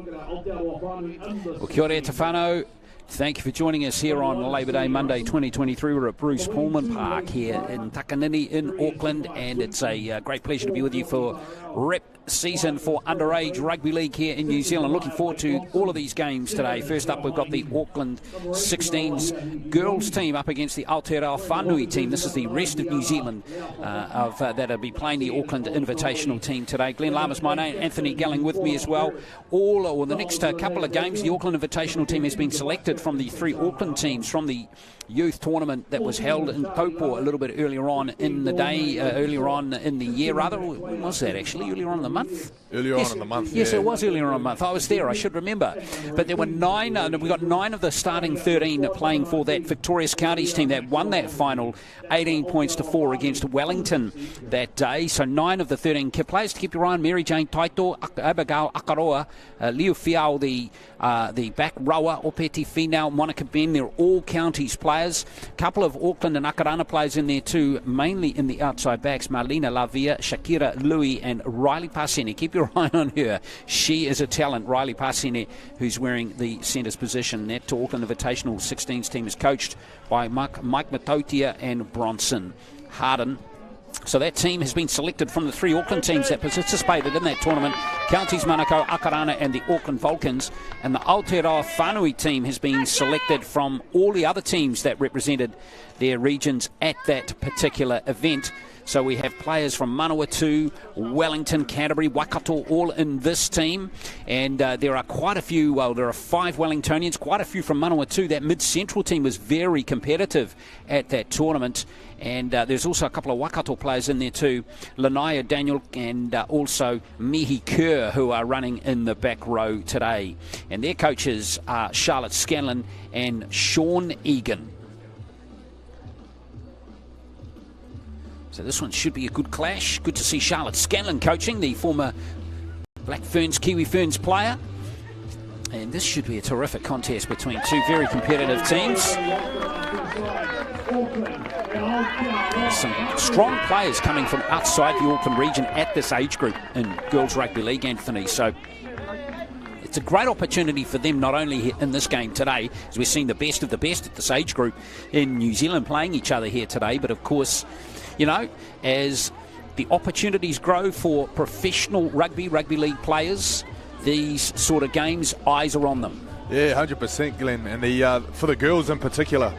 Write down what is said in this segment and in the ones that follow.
Well, kia ora te whanau. Thank you for joining us here on Labour Day, Monday 2023. We're at Bruce Pulman Park here in Takanini in Auckland, and it's a great pleasure to be with you for rep season for underage rugby league here in New Zealand. Looking forward to all of these games today. First up, we've got the Auckland 16s girls team up against the Aotearoa Whaanui team. This is the rest of New Zealand that'll be playing the Auckland Invitational team today. Glenn Lamas, my name, Anthony Gelling with me as well. The next couple of games, the Auckland Invitational team has been selected from the three Auckland teams from the youth tournament that was held in Taupo a little bit earlier on in the day, earlier on in the year, rather. When was that actually? Earlier on in the month? Earlier on in the month, Yes, yeah. it was earlier on in the month. I was there, I should remember. But there were we got 9 of the starting 13 playing for that Victorious Counties team that won that final 18 points to 4 against Wellington that day. So 9 of the 13 players to keep your eye on: Mary Jane Taito, Abigail Akaroa, Liu Fiao, the back rower, Opeti Finau, Monica Ben. They're all counties players. A couple of Auckland and Akarana players in there too, mainly in the outside backs: Marlena Lavia, Shakira Louis and Riley Pasini. Keep your eye on her. She is a talent, Riley Pasini, who's wearing the centre's position. That Auckland Invitational 16s team is coached by Mike Matotia and Bronson Harden. So that team has been selected from the 3 Auckland teams that participated in that tournament: Counties Manukau, Akarana and the Auckland Vulcans. And the Aotearoa Whaanui team has been selected from all the other teams that represented their regions at that particular event. So we have players from Manawatu, Wellington, Canterbury, Waikato, all in this team. And there are quite a few, there are 5 Wellingtonians, quite a few from Manawatu. That mid-central team was very competitive at that tournament. And there's also a couple of Waikato players in there too, Lanaya Daniel and also Mihi Kerr, who are running in the back row today. And their coaches are Charlotte Scanlon and Sean Egan. So this one should be a good clash. Good to see Charlotte Scanlon coaching, the former Black Ferns, Kiwi Ferns player. And this should be a terrific contest between 2 very competitive teams. Some strong players coming from outside the Auckland region at this age group in Girls Rugby League, Anthony. So it's a great opportunity for them, not only in this game today, as we're seeing the best of the best at this age group in New Zealand playing each other here today, but of course, you know, as the opportunities grow for professional rugby league players, these sort of games, eyes are on them. Yeah, 100%, Glenn. And for the girls in particular,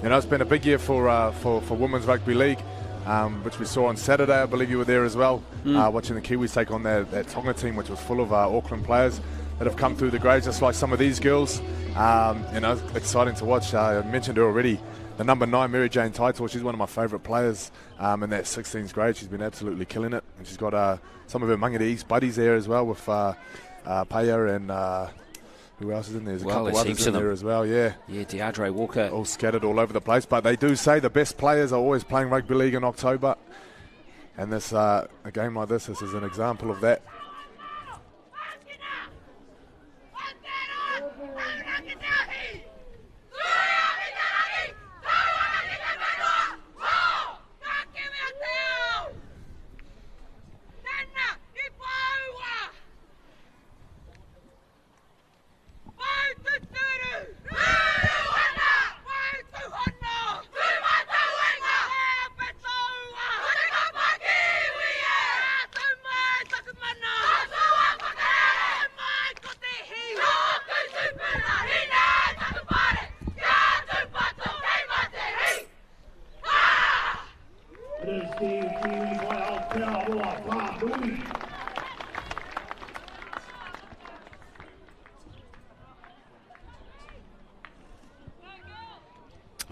you know, it's been a big year for women's rugby league, which we saw on Saturday. I believe you were there as well, watching the Kiwis take on that Tonga team, which was full of Auckland players that have come through the grades, just like some of these girls. You know, exciting to watch. I mentioned her already. The number 9, Mary Jane Taito, she's one of my favourite players in that 16s grade. She's been absolutely killing it. And she's got some of her Mangere East buddies there as well, with Paya and who else is in there? There's a couple others in there as well, yeah. Yeah, DeAndre Walker. All scattered all over the place. But they do say the best players are always playing rugby league in October. And this a game like this is an example of that.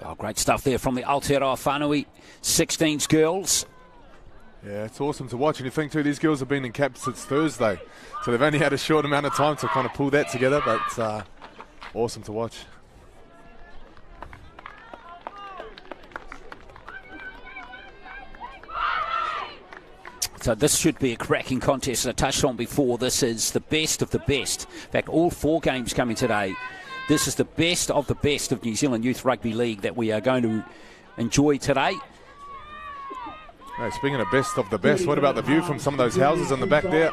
Oh, great stuff there from the Aotearoa Whaanui 16s girls. Yeah, it's awesome to watch. And you think, too, these girls have been in camp since Thursday. So they've only had a short amount of time to kind of pull that together. But it's awesome to watch. So this should be a cracking contest. As I touched on before, this is the best of the best. In fact, all 4 games coming today. This is the best of New Zealand Youth Rugby League that we are going to enjoy today. Hey, speaking of best of the best, what about the view from some of those houses in the back there?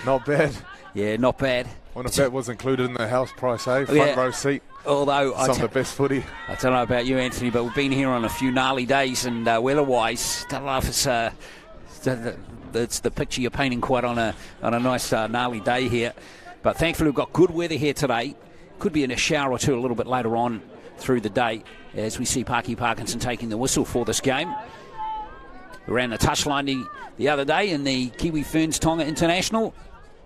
Not bad. Yeah, not bad. I wonder if that was included in the house price, front row seat. Although some of the best footy. I don't know about you, Anthony, but we've been here on a few gnarly days, and weather-wise, don't know if it's the picture you're painting quite on a nice gnarly day here. But thankfully, we've got good weather here today. Could be in a shower or two a little bit later on through the day, as we see Paki Parkinson taking the whistle for this game. We ran the touchline the other day in the Kiwi Ferns Tonga International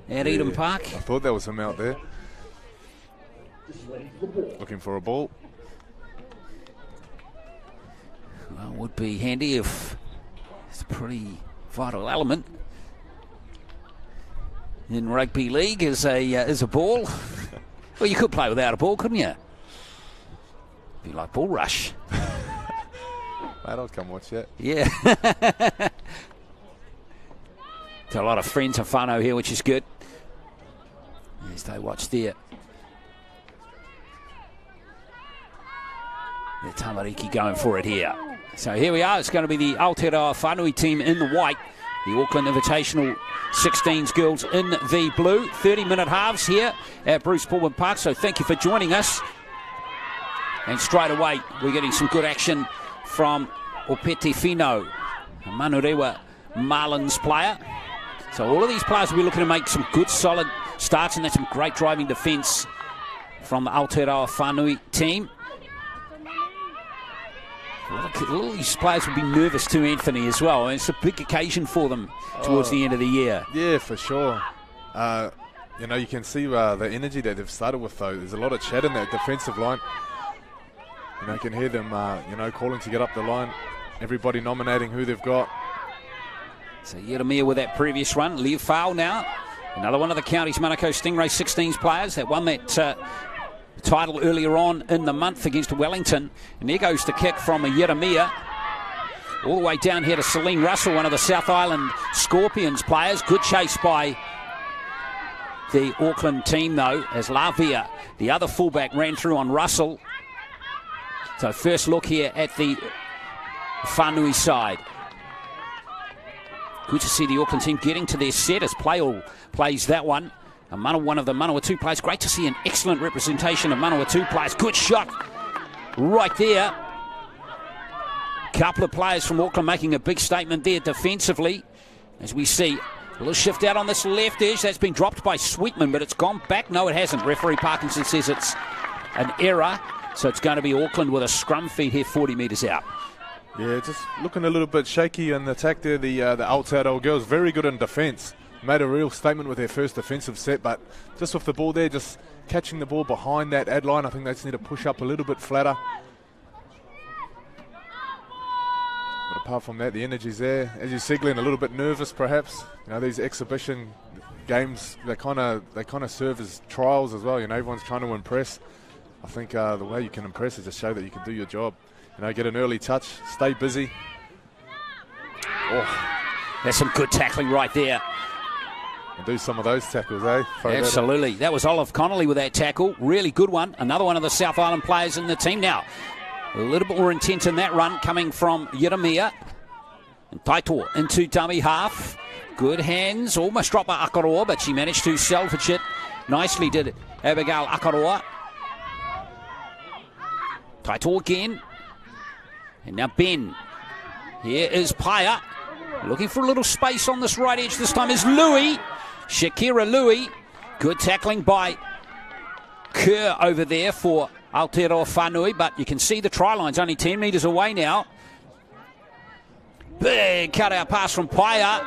at Eden Park. I thought there was him out there. Looking for a ball. Well, would be handy if it's a pretty vital element in rugby league is a ball. Well, you could play without a ball, couldn't you? Be like Bull Rush. Mate, I'll come watch that. Yeah. Got a lot of friends and whānau here, which is good. As they watch there. The Tamariki going for it here. So here we are. It's going to be the Aotearoa Whaanui team in the white. The Auckland Invitational 16s girls in the blue. 30-minute halves here at Bruce Pulman Park. So thank you for joining us. And straight away, we're getting some good action from Opete Fino, a Manurewa Marlins player. So all of these players will be looking to make some good, solid starts, and that's some great driving defence from the Aotearoa Whaanui team. All these players will be nervous too, Anthony, as well. And it's a big occasion for them towards the end of the year. Yeah, for sure. You know, you can see the energy that they've started with, though. There's a lot of chat in that defensive line. You know, you can hear them, you know, calling to get up the line. Everybody nominating who they've got. So Yeremia with that previous run. Liv Fowl now. Another one of the county's Manukau Stingray 16s players that won that title earlier on in the month against Wellington. And there goes the kick from Yeremia. All the way down here to Celine Russell, one of the South Island Scorpions players. Good chase by the Auckland team, though, as Lavia, the other fullback, ran through on Russell. So first look here at the Whaanui side. Good to see the Auckland team getting to their set as Playall plays that one. One of the Manawatu players. Great to see an excellent representation of Manawatu players. Good shot right there. Couple of players from Auckland making a big statement there defensively. As we see a little shift out on this left edge. That's been dropped by Sweetman, but it's gone back. No, it hasn't. Referee Parkinson says it's an error. So it's going to be Auckland with a scrum feed here 40 metres out. Yeah, just looking a little bit shaky in the attack there. The Aotearoa girls very good in defence. Made a real statement with their first defensive set, but just with the ball there, just catching the ball behind that ad line. I think they just need to push up a little bit flatter. But apart from that, the energy's there. As you see, Glenn, a little bit nervous perhaps. You know, these exhibition games, they kind of serve as trials as well. You know, everyone's trying to impress. I think the way you can impress is to show that you can do your job. You know, get an early touch, stay busy. Oh, there's some good tackling right there. And do some of those tackles, eh? Absolutely. That was Olive Connolly with that tackle. Really good one. Another one of the South Island players in the team now. A little bit more intent in that run coming from Yeremia. And Taito into dummy half. Good hands. Almost dropped by Aotearoa, but she managed to salvage it. Nicely did Abigail Aotearoa. Taito again. And now Ben. Here is Paya. Looking for a little space on this right edge. This time is Louis. Shakira Louis. Good tackling by Kerr over there for Aotearoa Whaanui, but you can see the try line's only 10 metres away now. Big cut-out pass from Paya.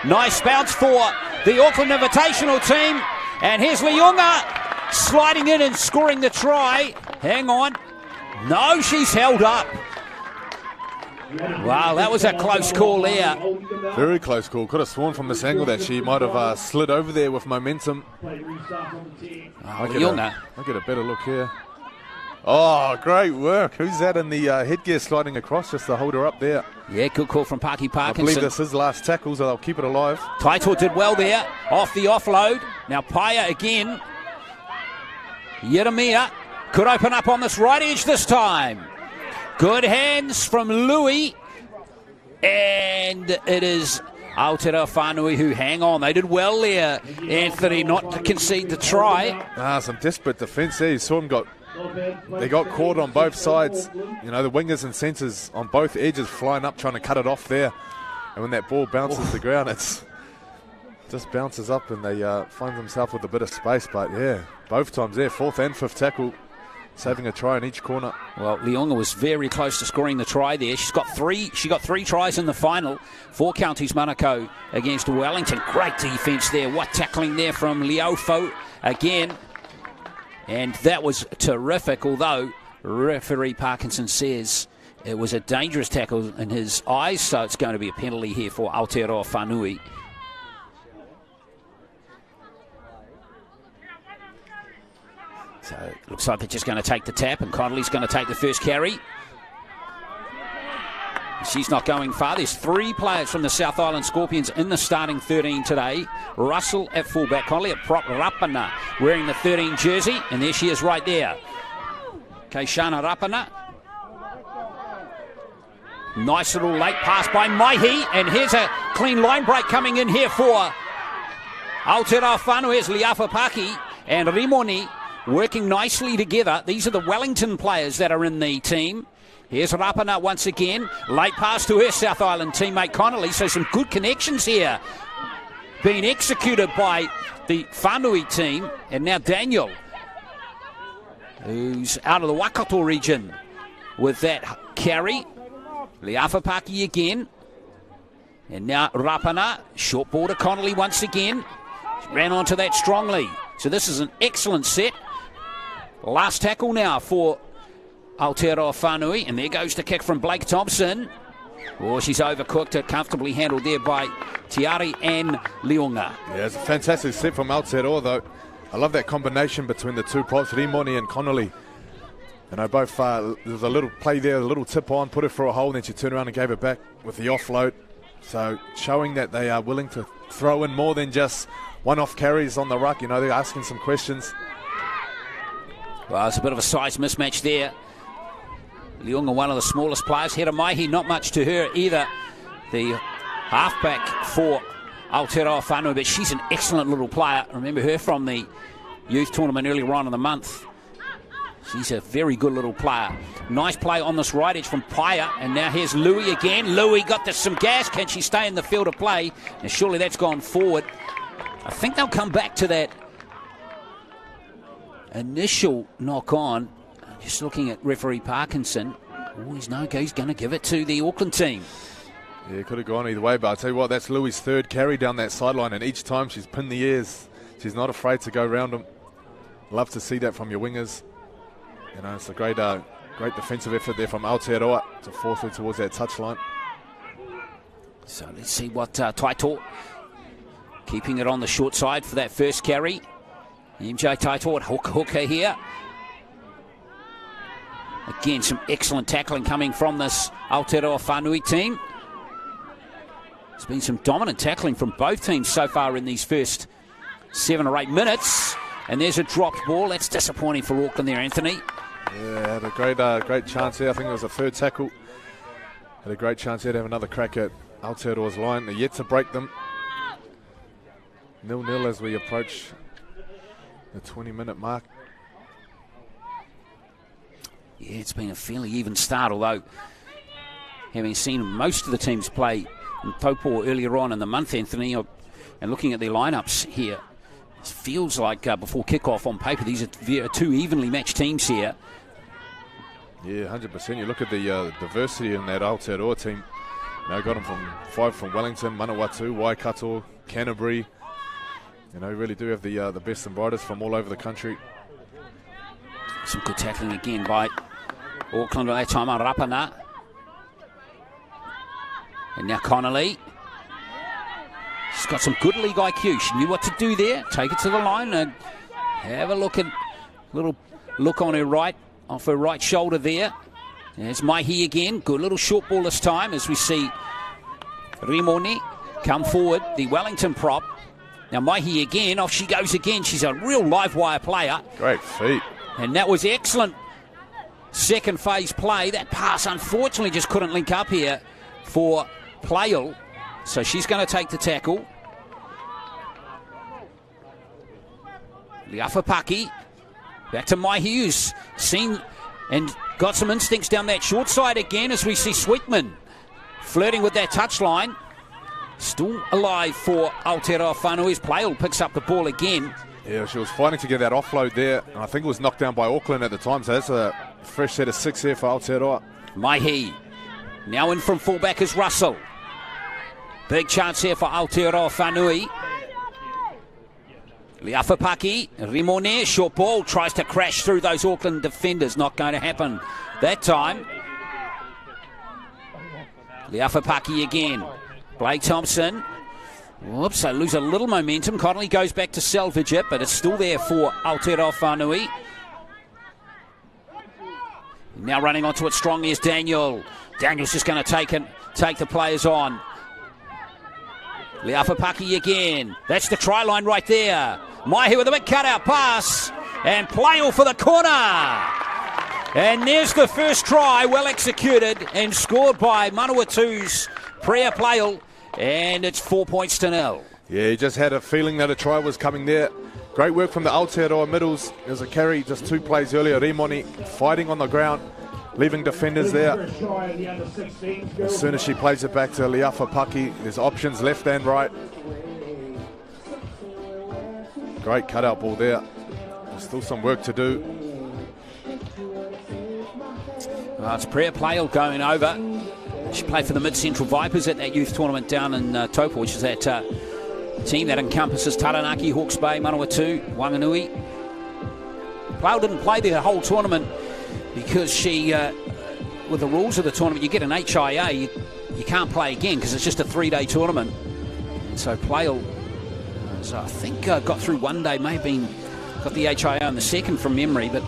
Nice bounce for the Auckland Invitational team. And here's Leunga sliding in and scoring the try. Hang on. No, she's held up. Wow, that was a close call there. Very close call. Could have sworn from this angle that she might have slid over there with momentum. I'll get a better look here. Oh, great work. Who's that in the headgear sliding across just to hold her up there? Yeah, good call from Paki Parkinson. I believe this is last tackle, so they'll keep it alive. Taito did well there, off the offload. Now Paya again. Yeremia could open up on this right edge this time. Good hands from Louis. And it is Aotearoa Whaanui, who hang on. They did well there, Anthony, not to concede the try. Some desperate defence there. You saw them they got caught on both sides. You know, the wingers and centres on both edges flying up, trying to cut it off there. And when that ball bounces the ground, it's just bounces up and they find themselves with a bit of space. But yeah, both times there, fourth and fifth tackle, saving a try in each corner. Well, Leonga was very close to scoring the try there. She got three tries in the final for Counties Manukau against Wellington. Great defence there. What tackling there from Leofo again. And that was terrific, although referee Parkinson says it was a dangerous tackle in his eyes, so it's going to be a penalty here for Aotearoa Whaanui. So it looks like they're just going to take the tap, and Connolly's going to take the first carry. She's not going far. There's 3 players from the South Island Scorpions in the starting 13 today. Russell at fullback, Connolly at prop, Rapana wearing the 13 jersey, and there she is right there. Keishana Rapana. Nice little late pass by Maihi, and here's a clean line break coming in here for Aotearoa Whaanui. Here's Liafa Paki and Rimoni working nicely together. These are the Wellington players that are in the team. Here's Rapana once again. Late pass to her South Island teammate Connolly. So some good connections here being executed by the Whanui team. And now Daniel, who's out of the Waikato region with that carry. Leafapaki again. And now Rapana. Short ball to Connolly once again. She ran onto that strongly. So this is an excellent set. Last tackle now for Aotearoa Whaanui, and there goes the kick from Blake Thompson. Oh, she's overcooked it, comfortably handled there by Tiari and Leonga. Yeah, it's a fantastic set from Aotearoa though. I love that combination between the two props, Rimoni and Connolly. You know, both, there was a little play there, a little tip on, put it for a hole, and then she turned around and gave it back with the offload. So showing that they are willing to throw in more than just one-off carries on the ruck. You know, they're asking some questions. Well, it's a bit of a size mismatch there. Leonga, one of the smallest players. Hera Maihi, not much to her either. The halfback for Aotearoa Whaanui, but she's an excellent little player. Remember her from the youth tournament earlier on in the month. She's a very good little player. Nice play on this right edge from Paya, and now here's Louis again. Louis got some gas. Can she stay in the field of play? And surely that's gone forward. I think they'll come back to that initial knock on. Just looking at referee Parkinson. Oh, he's going to give it to the Auckland team. Yeah, could have gone either way, but I'll tell you what, that's Louis' third carry down that sideline, and each time she's pinned the ears. She's not afraid to go around them. Love to see that from your wingers. You know, it's a great defensive effort there from Aotearoa to force her towards that touchline. So let's see what Taito, keeping it on the short side for that first carry. MJ Taito, hooker here. Again, some excellent tackling coming from this Aotearoa Whaanui team. There's been some dominant tackling from both teams so far in these first 7 or 8 minutes. And there's a dropped ball. That's disappointing for Auckland there, Anthony. Yeah, had a great chance here. I think it was a third tackle. Had a great chance here to have another crack at Aotearoa's line. They're yet to break them. 0-0 as we approach the 20-minute mark. Yeah, it's been a fairly even start, although having seen most of the teams play in Taupo earlier on in the month, Anthony, and looking at their lineups here, it feels like before kickoff on paper, these are 2 evenly matched teams here. Yeah, 100%. You look at the diversity in that Aotearoa team. You know, got them from 5 from Wellington, Manawatu, Waikato, Canterbury. You know, really do have the best and brightest from all over the country. Some good tackling again by Auckland at that time on Rapana. And now Connolly. She's got some good league IQ. She knew what to do there. Take it to the line and have a look on her right, off her right shoulder there. There's Maihi again. Good little short ball this time as we see Rimoni come forward, the Wellington prop. Now Maihi again, off she goes again. She's a real live wire player. Great feet. And that was excellent second phase play. That pass unfortunately just couldn't link up here for Playel. So she's going to take the tackle. Liafapaki. Back to Mai Hughes. Seen and got some instincts down that short side again as we see Sweetman flirting with that touchline. Still alive for Aotearoa Whaanui. Playle picks up the ball again. Yeah, she was fighting to get that offload there, and I think it was knocked down by Auckland at the time, so that's a fresh set of 6 here for Aotearoa. Maihi. Now in from fullback is Russell. Big chance here for Aotearoa Whaanui. Liafapaki, Rimone, short ball, tries to crash through those Auckland defenders. Not going to happen that time. Liafapaki again. Blake Thompson. Whoops, they lose a little momentum. Connolly goes back to salvage it, but it's still there for Aotearoa Whaanui. Now running onto it strongly is Daniel. Daniel's just going to take the players on. Liafapaki again. That's the try line right there. Maihi with a big cutout pass. And Playle for the corner. And there's the first try, well executed and scored by Manawatu's Priya Playle. And it's 4 points to 0. Yeah, he just had a feeling that a try was coming there. Great work from the Aotearoa middles. There's a carry just 2 plays earlier. Rimoni fighting on the ground, leaving defenders there. As soon as she plays it back to Liafapaki, there's options left and right. Great cutout ball there. There's still some work to do. Well, it's Priya Playle going over. She played for the Mid-Central Vipers at that youth tournament down in Taupo, which is that team that encompasses Taranaki, Hawke's Bay, Manawatu, Wanganui. Playle didn't play the whole tournament because she, with the rules of the tournament, you get an HIA, you can't play again because it's just a 3-day tournament. And so Playle, I think, got through one day, may have been, got the HIA on the second from memory, but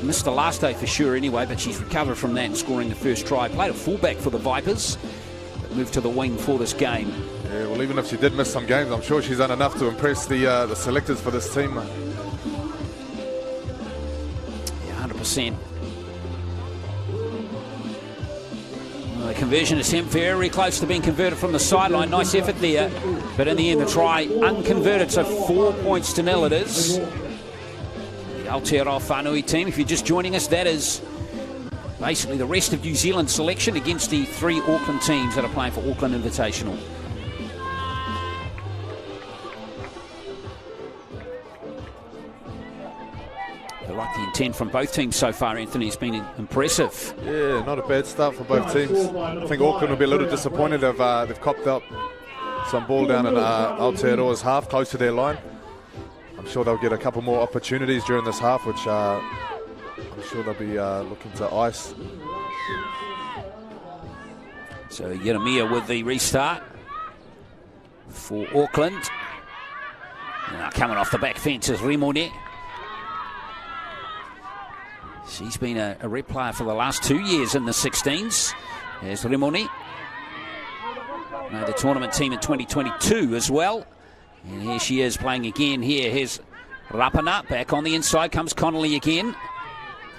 missed the last day for sure anyway, but she's recovered from that and scoring the first try. Played a fullback for the Vipers, but moved to the wing for this game. Yeah, well, even if she did miss some games, I'm sure she's done enough to impress the selectors for this team. Yeah, 100%. Well, the conversion attempt very close to being converted from the sideline. Nice effort there, but in the end the try unconverted, so 4 points to 0 it is. Aotearoa Whaanui team, if you're just joining us, that is basically the rest of New Zealand selection against the 3 Auckland teams that are playing for Auckland Invitational. I like the intent from both teams so far, Anthony. It's been impressive. Yeah, not a bad start for both teams. I think Auckland will be a little disappointed if they've copped up some ball down in Aotearoa's half, close to their line. I'm sure they'll get a couple more opportunities during this half, which I'm sure they'll be looking to ice. So Yeremia with the restart for Auckland. Now coming off the back fence is Rimone. She's been a rep player for the last 2 years in the 16s. There's Rimone. Made the tournament team in 2022 as well. And here she is playing again here. Here's Rapana back on the inside. Comes Connolly again.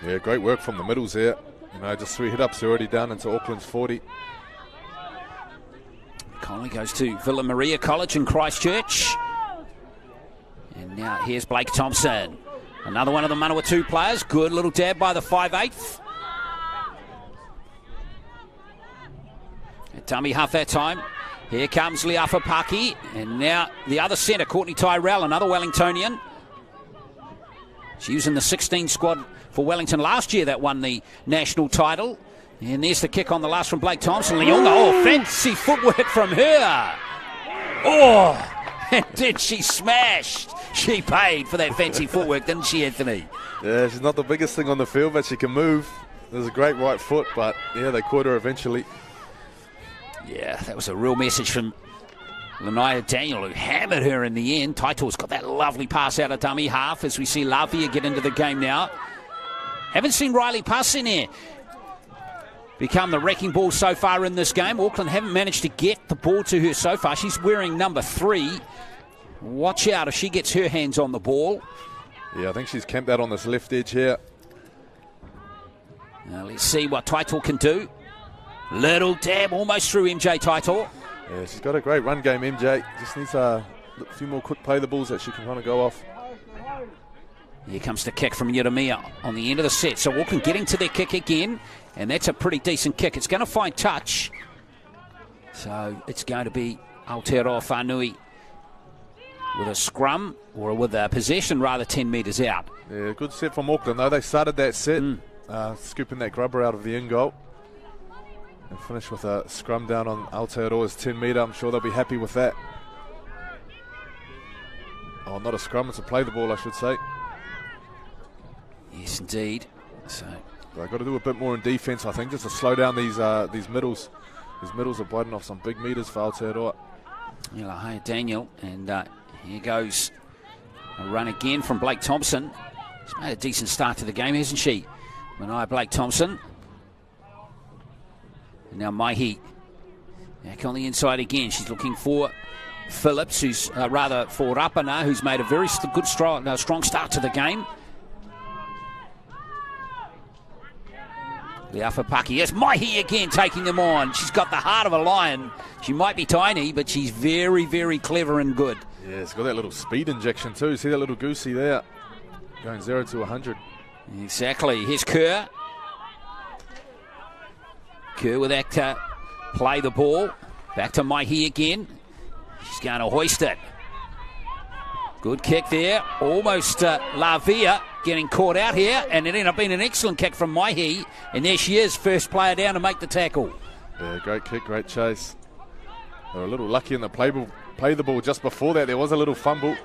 Yeah, great work from the middles there. You know, just 3 hit-ups already down into Auckland's 40. Connolly goes to Villa Maria College in Christchurch. And now here's Blake Thompson. Another one of the Manawatu players. Good little dab by the 5/8. Dummy half that time. Here comes Liafapaki, and now the other centre, Courtney Tyrell, another Wellingtonian. She was in the 16 squad for Wellington last year that won the national title. And there's the kick on the last from Blake Thompson. Leonga, oh, fancy footwork from her. Oh, and then she smashed. She paid for that fancy footwork, didn't she, Anthony? Yeah, she's not the biggest thing on the field, but she can move. There's a great right foot, but yeah, they caught her eventually. Yeah, that was a real message from Lanaya Daniel, who hammered her in the end. Taito's got that lovely pass out of dummy half as we see Lavia get into the game now. Haven't seen Riley Pasine become the wrecking ball so far in this game. Auckland haven't managed to get the ball to her so far. She's wearing number 3. Watch out if she gets her hands on the ball. Yeah, I think she's camped out on this left edge here. Now let's see what Taito can do. Little dab almost through MJ Taito. Yeah, she's got a great run game, MJ. Just needs a few more quick play the balls that she can kind of go off. Here comes the kick from Yeremia on the end of the set. So Auckland getting to their kick again, and that's a pretty decent kick. It's going to find touch. So it's going to be Aotearoa Whaanui with a scrum, or with a possession rather, 10 metres out. Yeah, good set from Auckland though. They started that set, scooping that grubber out of the in goal. And finished with a scrum down on Aotearoa's 10 metre. I'm sure they'll be happy with that. Oh, not a scrum, it's a play the ball, I should say. Yes, indeed. So they've got to do a bit more in defence, I think, just to slow down these middles. These middles are biting off some big metres for Aotearoa. Hi, Daniel, and here goes a run again from Blake Thompson. She's made a decent start to the game, hasn't she? Mania Blake Thompson. And now Maihi back on the inside again. She's looking for Phillips, who's for Rapana, who's made a very good strong start to the game. Leafapaki. Yes, Maihi again taking them on. She's got the heart of a lion. She might be tiny, but she's very, very clever and good. Yeah, it's got that little speed injection too. See that little goosey there? Going 0 to 100. Exactly. Here's Kerr. Kerr with that play the ball. Back to Maihi again. She's going to hoist it. Good kick there. Almost Lavia getting caught out here, and it ended up being an excellent kick from Maihi. And there she is, first player down to make the tackle. Yeah, great kick, great chase. They were a little lucky in the play the ball just before that. There was a little fumble.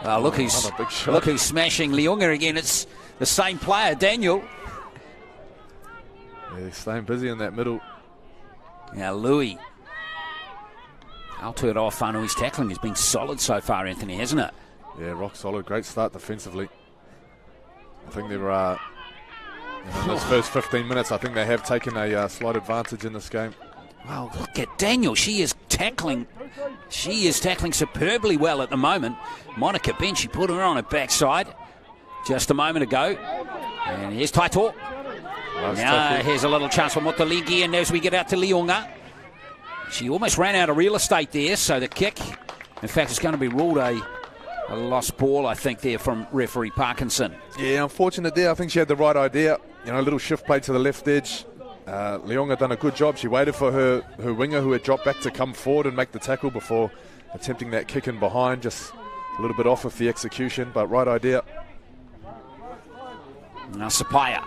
Look who's smashing Leonga again. It's the same player, Daniel. Yeah, they're staying busy in that middle. Now Louis. Aotearoa Whanui's tackling has been solid so far, Anthony, hasn't it? Yeah, rock solid. Great start defensively. I think they were, in those first 15 minutes, I think they have taken a slight advantage in this game. Wow, look at Daniel. She is tackling superbly well at the moment. Monica Ben, she put her on her backside just a moment ago. And here's Taito. Nice now tackle. Here's a little chance for Motaligi, and as we get out to Leonga. She almost ran out of real estate there, so the kick, in fact, is going to be ruled a lost ball, I think, there from referee Parkinson. Yeah, unfortunate there. I think she had the right idea. A little shift play to the left edge. Leonga done a good job. She waited for her winger, who had dropped back, to come forward and make the tackle before attempting that kick in behind. Just a little bit off with the execution, but right idea. Now Sapaya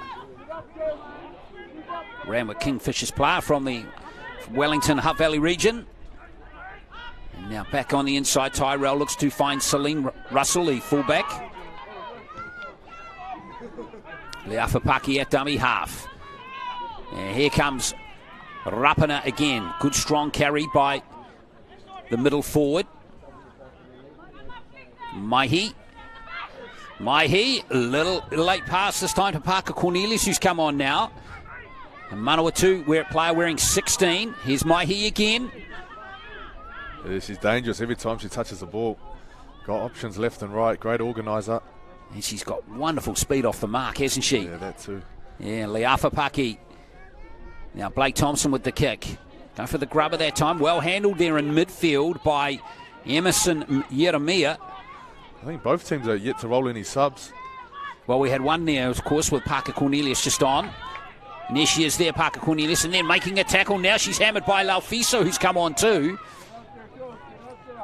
ran with Kingfisher's player from the Wellington Hutt Valley region. And now back on the inside, Tyrell looks to find Celine Russell, the fullback. Leafapaki at dummy half. And here comes Rapana again. Good strong carry by the middle forward. Maihi, a little late pass this time to Parker Cornelius, who's come on now. And Manawatu, player wearing 16. Here's Maihi again. Yeah, she's dangerous every time she touches the ball. Got options left and right. Great organiser. And she's got wonderful speed off the mark, hasn't she? Yeah, that too. Yeah, Leafapaki. Now Blake Thompson with the kick. Go for the grubber that time. Well handled there in midfield by Emerson Yeremia. I think both teams are yet to roll any subs. Well, we had one there, of course, with Parker Cornelius just on. And there she is there, Parker Cornelius, and then making a tackle. Now she's hammered by Laufiso, who's come on too.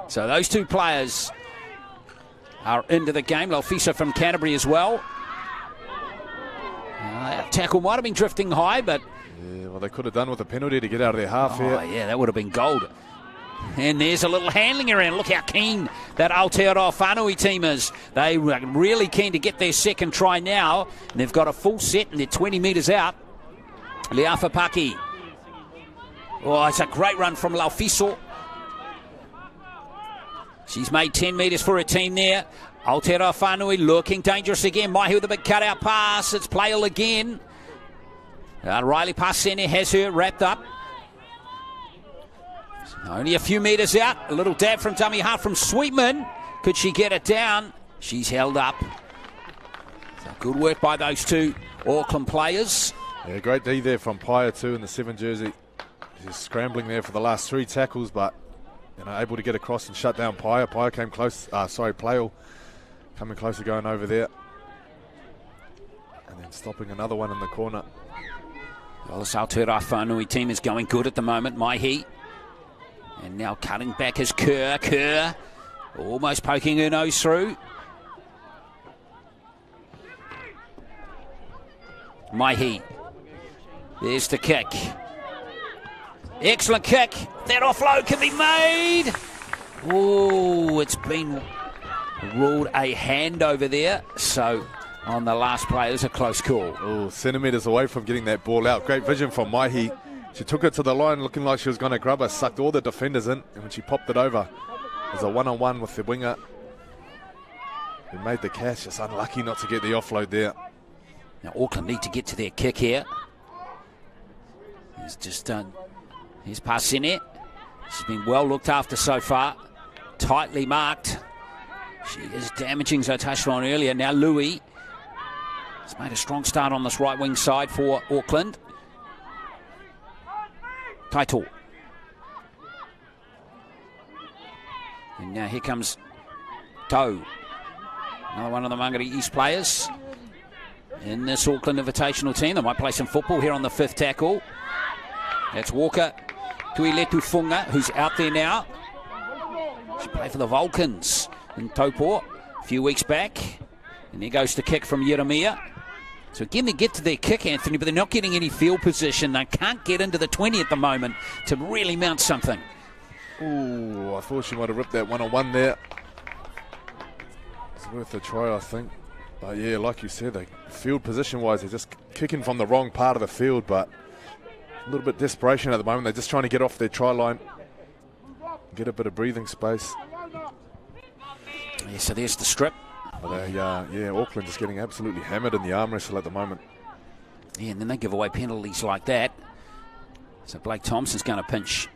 So those two players are into the game. Laufiso from Canterbury as well. That tackle might have been drifting high, but... Yeah, well, they could have done with a penalty to get out of their half here. Oh, yeah, that would have been gold. And there's a little handling around. Look how keen that Aotearoa Whanui team is. They are really keen to get their second try now. And they've got a full set and they're 20 metres out. Leafapaki. Oh, it's a great run from Laufiso. She's made 10 metres for her team there. Aotearoa Whanui looking dangerous again. Maihi with a big cutout pass. It's Playal again. Riley Parsene has her wrapped up. Only a few metres out. A little dab from dummy half from Sweetman. Could she get it down? She's held up. So good work by those two Auckland players. Yeah, great D there from Paya too in the 7 jersey. He's scrambling there for the last 3 tackles, but able to get across and shut down Paya. Paya came close. Playall coming closer, going over there, and then stopping another one in the corner. Well, this Aotearoa Whaanui team is going good at the moment. Maihi. And now cutting back is Kerr. Kerr almost poking her nose through. Maihi. There's the kick. Excellent kick. That offload can be made. Oh, it's been ruled a hand over there. So on the last play, it was a close call. Oh, centimetres away from getting that ball out. Great vision from Maihi. She took it to the line looking like she was going to grab her, sucked all the defenders in, and when she popped it over, it was a one-on-one with the winger. Who made the catch. Just unlucky not to get the offload there. Now Auckland need to get to their kick here. He's just done. Here's Pasine. She's been well looked after so far. Tightly marked. She is damaging, as I touched on earlier. Now Louis has made a strong start on this right wing side for Auckland. Taito. And now here comes Tau. Another one of the Mangere East players in this Auckland Invitational team. They might play some football here on the 5th tackle. That's Walker Tuiletu Funga, who's out there now. She played for the Vulcans in Taupo a few weeks back. And there goes the kick from Yeremia. So again, they get to their kick, Anthony, but they're not getting any field position. They can't get into the 20 at the moment to really mount something. Ooh, I thought she might have ripped that one-on-one there. It's worth a try, I think. But yeah, like you said, the field position-wise, they're just kicking from the wrong part of the field, but a little bit desperation at the moment. They're just trying to get off their try line, get a bit of breathing space. Yeah, so there's the strip. But Auckland is getting absolutely hammered in the arm wrestle at the moment. Yeah, and then they give away penalties like that. So Blake Thompson's going to pinch,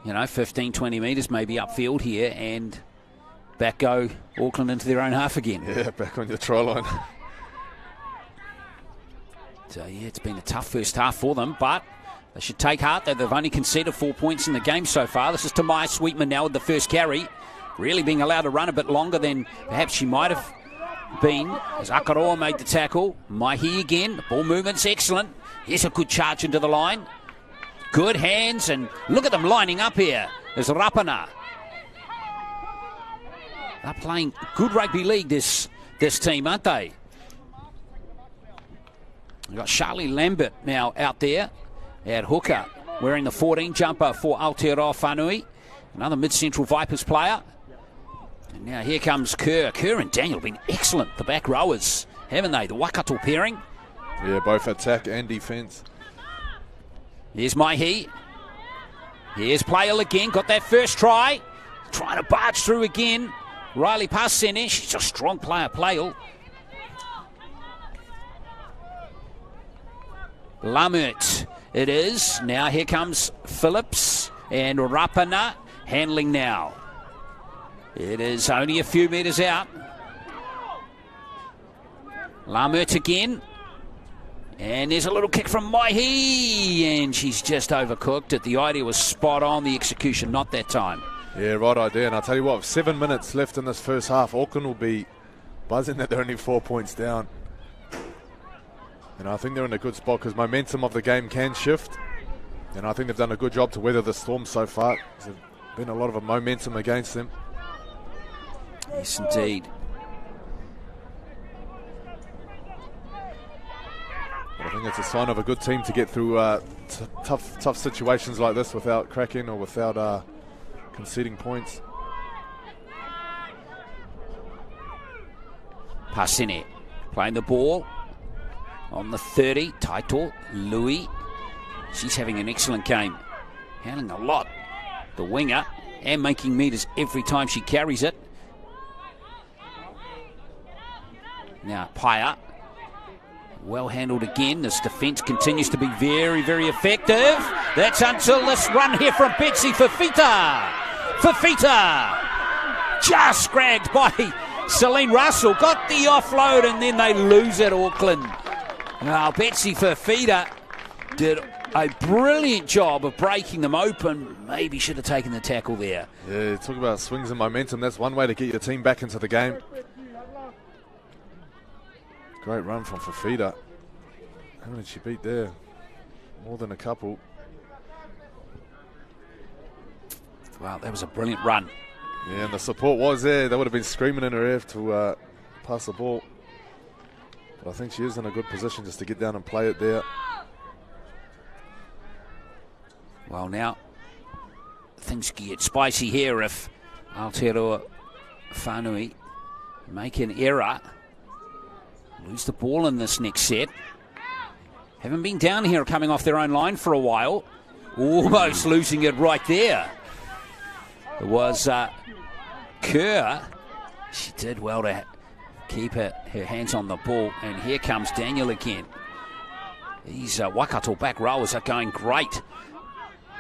15, 20 metres maybe upfield here, and back go Auckland into their own half again. Yeah, back on your try line. So yeah, it's been a tough first half for them, but they should take heart that they've only conceded 4 points in the game so far. This is Tamaya Sweetman now with the first carry, really being allowed to run a bit longer than perhaps she might have been, as Aotearoa made the tackle. Maihi again, the ball movement's excellent. Here's a good charge into the line. Good hands, and look at them lining up here. There's Rapana. They're playing good rugby league, this team, aren't they? We've got Charlie Lambert now out there at hooker, wearing the 14 jumper for Aotearoa Whaanui. Another mid-central Vipers player. And now here comes Kerr. Kerr and Daniel have been excellent, the back rowers, haven't they? The Waikato pairing. Yeah, both attack and defence. Here's Maihi. Here's Playall again, got that first try. Trying to barge through again. Riley Pasene, she's a strong player, Playall. Lamert it is. Now here comes Phillips and Rapana handling now. It is only a few metres out. Lamert again. And there's a little kick from Maihi, and she's just overcooked it. The idea was spot on, the execution not that time. Yeah, right idea. And I'll tell you what, with 7 minutes left in this first half, Auckland will be buzzing that they're only 4 points down. And I think they're in a good spot because momentum of the game can shift. And I think they've done a good job to weather the storm so far. There's been a lot of momentum against them. Yes, indeed. I think it's a sign of a good team to get through tough situations like this without cracking or without conceding points. Pasine playing the ball on the 30. Taito, Louis. She's having an excellent game. Handling a lot. The winger, and making metres every time she carries it. Now Paya. Well handled again. This defence continues to be very, very effective. That's until this run here from Betsy Fafita. Fafita just scragged by Celine Russell. Got the offload and then they lose it, Auckland. Now Betsy Fafita did a brilliant job of breaking them open. Maybe should have taken the tackle there. Yeah, talk about swings and momentum. That's one way to get your team back into the game. Great run from Fafita. How many did she beat there? More than a couple. Wow, that was a brilliant run. Yeah, and the support was there. They would have been screaming in her ear to pass the ball. But I think she is in a good position just to get down and play it there. Well, now things get spicy here if Aotearoa Whaanui make an error, lose the ball in this next set. Haven't been down here coming off their own line for a while. Almost losing it right there. It was Kerr. She did well to keep her hands on the ball. And here comes Daniel again. These Waikato back rowers are going great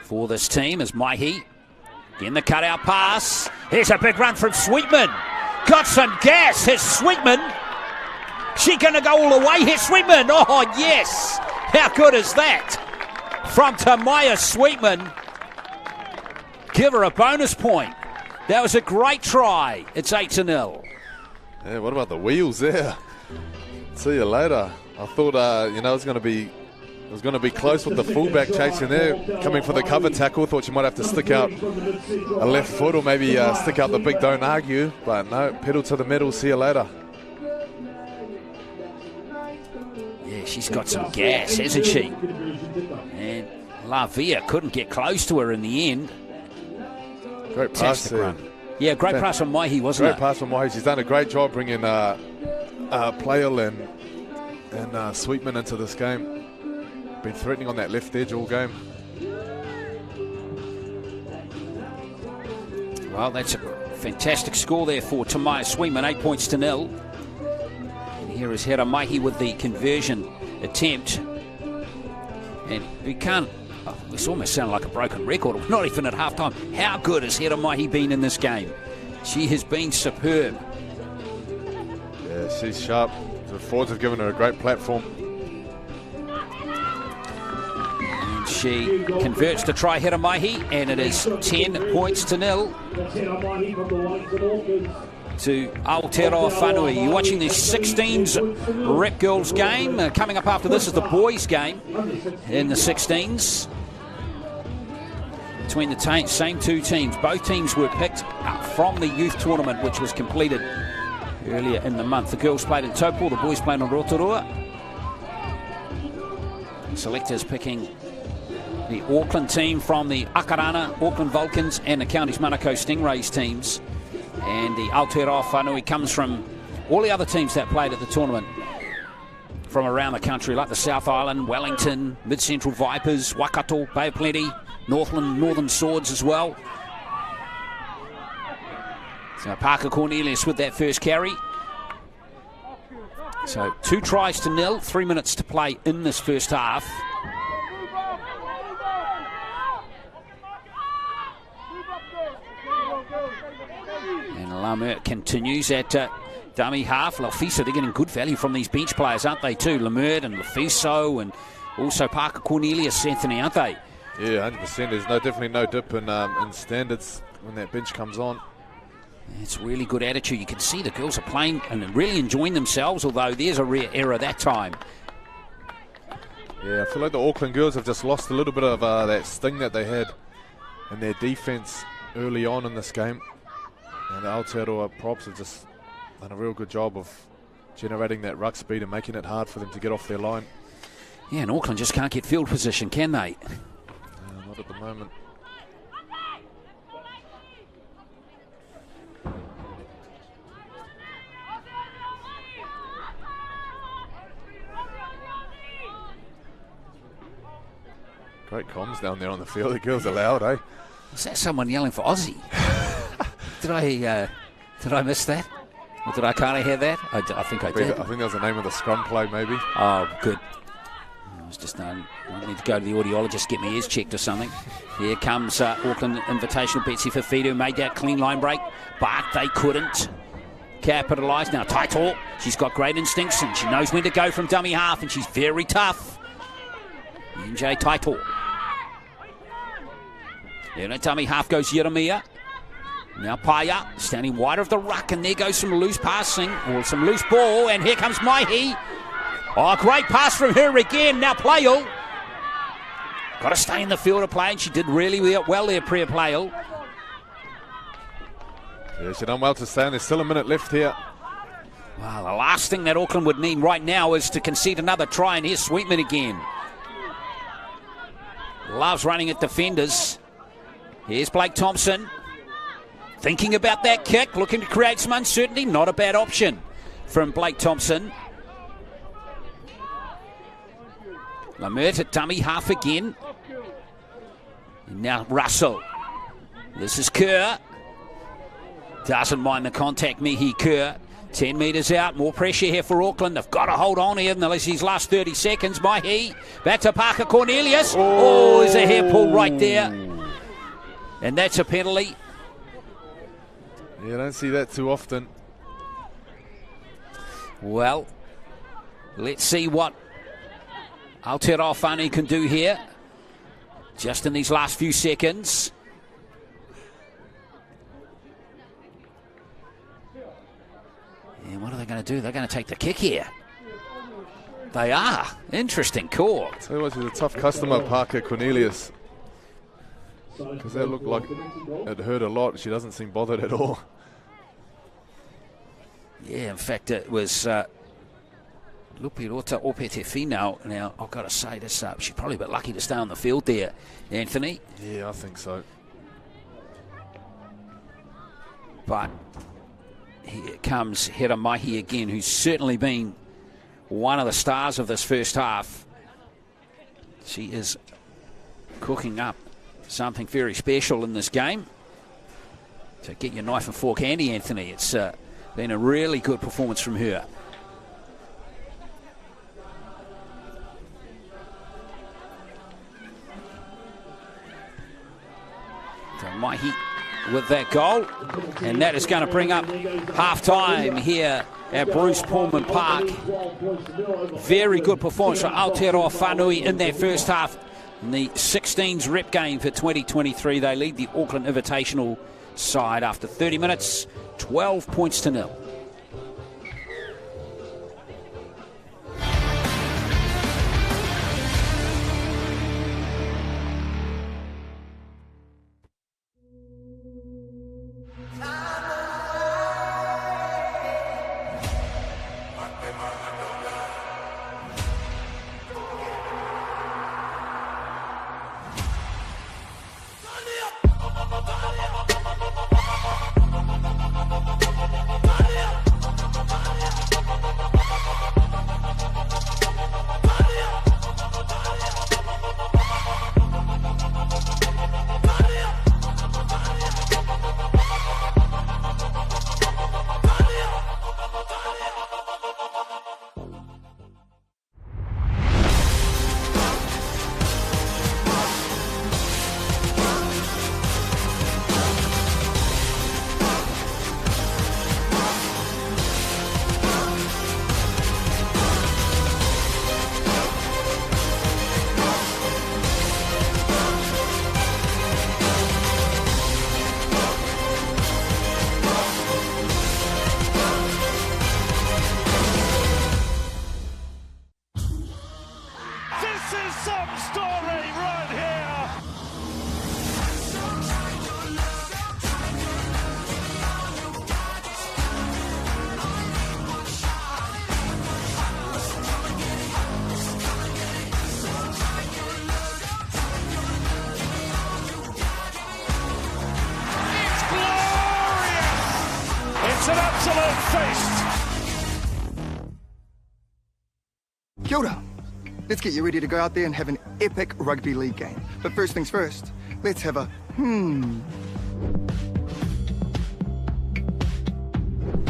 for this team as Maihi. Again, the cutout pass. Here's a big run from Sweetman. Got some gas. Here's Sweetman. She going to go all the way. Here's Sweetman. Oh, yes. How good is that? From Tamaya Sweetman. Give her a bonus point. That was a great try. It's 8-0. Yeah, what about the wheels there? See you later. I thought, it was going to be close with the fullback chasing there, coming for the cover tackle. Thought she might have to stick out a left foot or maybe stick out the big don't argue. But no, pedal to the metal. See you later. Yeah, she's got some gas, hasn't she? And Lavia couldn't get close to her in the end. Great pass there. Yeah, great pass from Maihi, wasn't it? Great pass from Maihi. She's done a great job bringing Playle and Sweetman into this game. Been threatening on that left edge all game. Well, that's a fantastic score there for Tamaya Sweetman, 8-0. And here is Hera Maihi with the conversion attempt. And we can't... This almost sounded like a broken record. We're not even at halftime. How good has Hera Maihi been in this game? She has been superb. Yeah, she's sharp. The forwards have given her a great platform. And she converts to try Hera Maihi, and it is 10-0 to Aotearoa Whaanui. You're watching the 16s rep girls game. Coming up after this is the boys game in the 16s. Between the same two teams. Both teams were picked up from the youth tournament, which was completed earlier in the month. The girls played in Taupo, the boys played in Rotorua. Selectors picking the Auckland team from the Akarana, Auckland Vulcans, and the Counties Manukau Stingrays teams. And the Aotearoa Whaanui comes from all the other teams that played at the tournament from around the country, like the South Island, Wellington, Mid-Central Vipers, Waikato, Bay of Plenty, Northland, Northern Swords as well. So Parker Cornelius with that first carry. So 2-0, 3 minutes to play in this first half. And Lamert continues at dummy half. Lafiso, they're getting good value from these bench players, aren't they, too? Lamert and Lafiso and also Parker Cornelius, Anthony, aren't they? Yeah, 100%. There's definitely no dip in standards when that bench comes on. It's really good attitude. You can see the girls are playing and really enjoying themselves, although there's a rare error that time. Yeah, I feel like the Auckland girls have just lost a little bit of that sting that they had in their defence early on in this game. And the Aotearoa props have just done a real good job of generating that ruck speed and making it hard for them to get off their line. Yeah, and Auckland just can't get field position, can they? Not at the moment. Great comms down there on the field. The girls are loud, eh? Was that someone yelling for Aussie? Did I miss that? Or did I kind of hear that? I think I did. I think that was the name of the scrum play, maybe. Oh, good. I was just I need to go to the audiologist, get my ears checked or something. Here comes Auckland Invitational. Betsy Fafita made that clean line break, but they couldn't capitalise. Now Taito, she's got great instincts and she knows when to go from dummy half, and she's very tough. NJ Taito. In a dummy half goes Yeremia. Now Paya standing wide of the ruck, and there goes some loose passing, or some loose ball, and here comes Maihi. Oh, great pass from her again. Now Playel. Got to stay in the field of play, and she did really well there, Priya Playel. Yeah, she done well to stay, and there's still a minute left here. Well, the last thing that Auckland would need right now is to concede another try, and here's Sweetman again. Loves running at defenders. Here's Blake Thompson. Thinking about that kick, looking to create some uncertainty. Not a bad option from Blake Thompson. Lamert at dummy half again. And now Russell. This is Kerr. Doesn't mind the contact, Mihi Kerr. 10 metres out, more pressure here for Auckland. They've got to hold on here in these last 30 seconds. Maihi, back to Parker Cornelius. Oh, there's a hair pull right there. And that's a penalty. Yeah, don't see that too often. Well, let's see what Aotearoa Whaanui can do here. Just in these last few seconds. And what are they going to do? They're going to take the kick here. They are. Interesting call. Tell you what, she's a tough customer, Parker Cornelius. Because that looked like it hurt a lot. She doesn't seem bothered at all. Yeah, in fact, it was Lupirota Opete now. Now, I've got to say this, she's probably a bit lucky to stay on the field there, Anthony. Yeah, I think so. But here comes Hera Maihi again, who's certainly been one of the stars of this first half. She is cooking up something very special in this game. So get your knife and fork handy, Anthony. It's been a really good performance from her. So Maihi with that goal, and that is going to bring up half-time here at Bruce Pulman Park. Very good performance for Aotearoa Whaanui in their first half. In the 16s rep game for 2023, they lead the Auckland Invitational side after 30 minutes, 12 points to 0. It's an absolute feast. Kia ora. Let's get you ready to go out there and have an epic rugby league game. But first things first, let's have a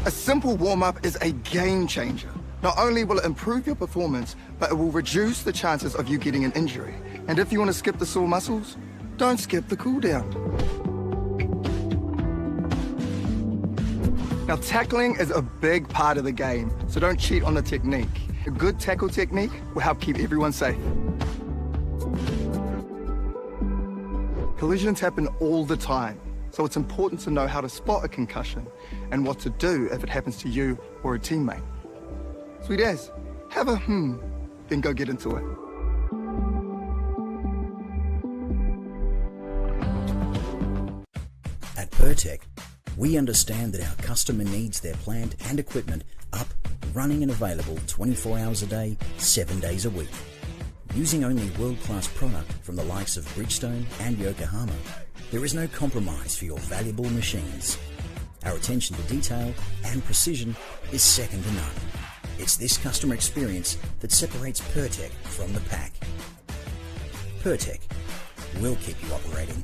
A simple warm-up is a game changer. Not only will it improve your performance, but it will reduce the chances of you getting an injury. And if you want to skip the sore muscles, don't skip the cool down. Now, tackling is a big part of the game, so don't cheat on the technique. A good tackle technique will help keep everyone safe. Collisions happen all the time, so it's important to know how to spot a concussion and what to do if it happens to you or a teammate. Sweet as, have a then go get into it. At Pertec, we understand that our customer needs their plant and equipment up, running and available 24 hours a day, 7 days a week. Using only world-class product from the likes of Bridgestone and Yokohama, there is no compromise for your valuable machines. Our attention to detail and precision is second to none. It's this customer experience that separates Pertec from the pack. Pertec, we'll keep you operating.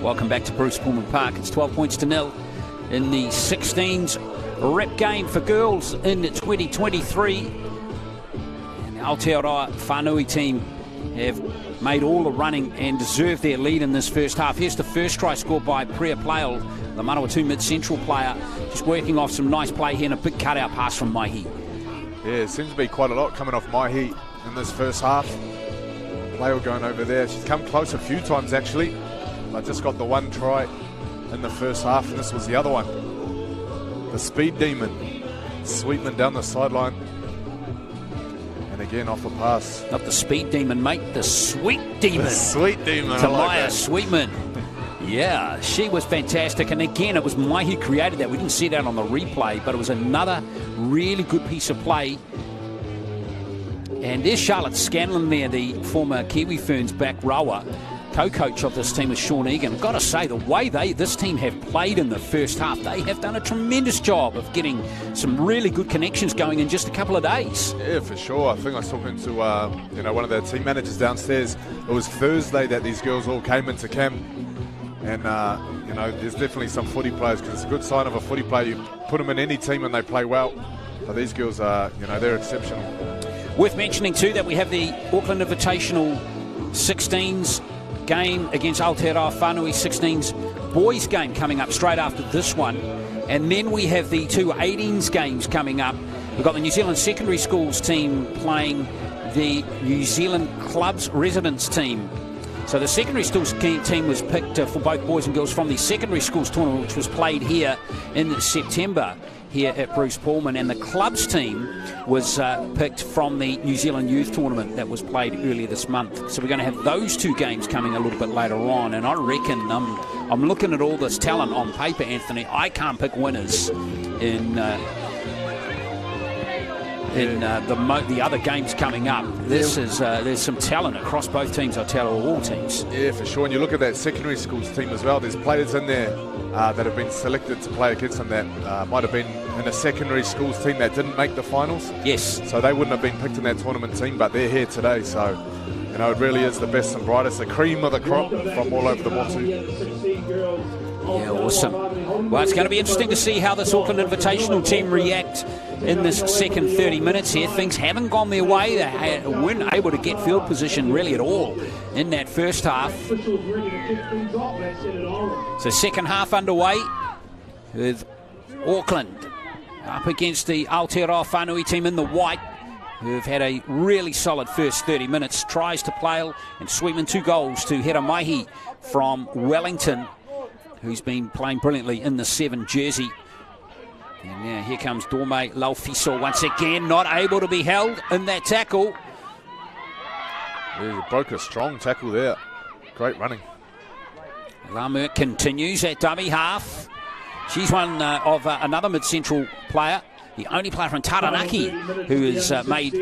Welcome back to Bruce Pulman Park. It's 12 points to nil in the 16s rep game for girls in 2023. And the Aotearoa Whaanui team have made all the running and deserved their lead in this first half. Here's the first try scored by Priya Plail, the Manawatu mid-central player, just working off some nice play here and a big cutout pass from Maihi. Yeah, it seems to be quite a lot coming off Maihi in this first half. Plail going over there. She's come close a few times actually. I just got the one try in the first half, and this was the other one. The speed demon, Sweetman down the sideline, and again off a pass. Not the speed demon, mate, the sweet demon. The sweet demon. Tamaya Sweetman. Yeah, she was fantastic, and again, it was Maihi who created that. We didn't see that on the replay, but it was another really good piece of play. And there's Charlotte Scanlon there, the former Kiwi Ferns back rower. Co-coach of this team is Sean Egan. I've got to say, the way this team have played in the first half, they have done a tremendous job of getting some really good connections going in just a couple of days. Yeah, for sure. I think I was talking to one of their team managers downstairs. It was Thursday that these girls all came into camp, and there's definitely some footy players, because it's a good sign of a footy player. You put them in any team and they play well. But these girls are, they're exceptional. Worth mentioning too that we have the Auckland Invitational 16s game against Aotearoa Whaanui 16s boys game coming up straight after this one, and then we have the two 18s games coming up. We've got the New Zealand secondary schools team playing the New Zealand clubs residents team. So the secondary schools team was picked for both boys and girls from the secondary schools tournament, which was played here in September here at Bruce Pulman, and the clubs team was picked from the New Zealand youth tournament that was played earlier this month. So we're going to have those two games coming a little bit later on, and I reckon I'm looking at all this talent on paper, Anthony. I can't pick winners in the other games coming up. There's some talent across both teams, I tell all teams. Yeah, for sure. And you look at that secondary schools team as well. There's players in there that have been selected to play against them that might have been in a secondary schools team that didn't make the finals. Yes. So they wouldn't have been picked in that tournament team, but they're here today. So, it really is the best and brightest, the cream of the crop from all over the Motu. Yeah, awesome. Well, it's going to be interesting to see how this Auckland Invitational team react in this second 30 minutes here. Things haven't gone their way. They weren't able to get field position really at all in that first half. So second half underway. with Auckland up against the Aotearoa Whaanui team in the white, who've had a really solid first 30 minutes. Tries to Plale and Sweetman, 2 goals to Hera Maihi from Wellington, who's been playing brilliantly in the 7 jersey. And now here comes Dorme Laufiso once again, not able to be held in that tackle. Yeah, he broke a strong tackle there. Great running. Lamer continues at dummy half. She's one of another mid-central player, the only player from Taranaki who has made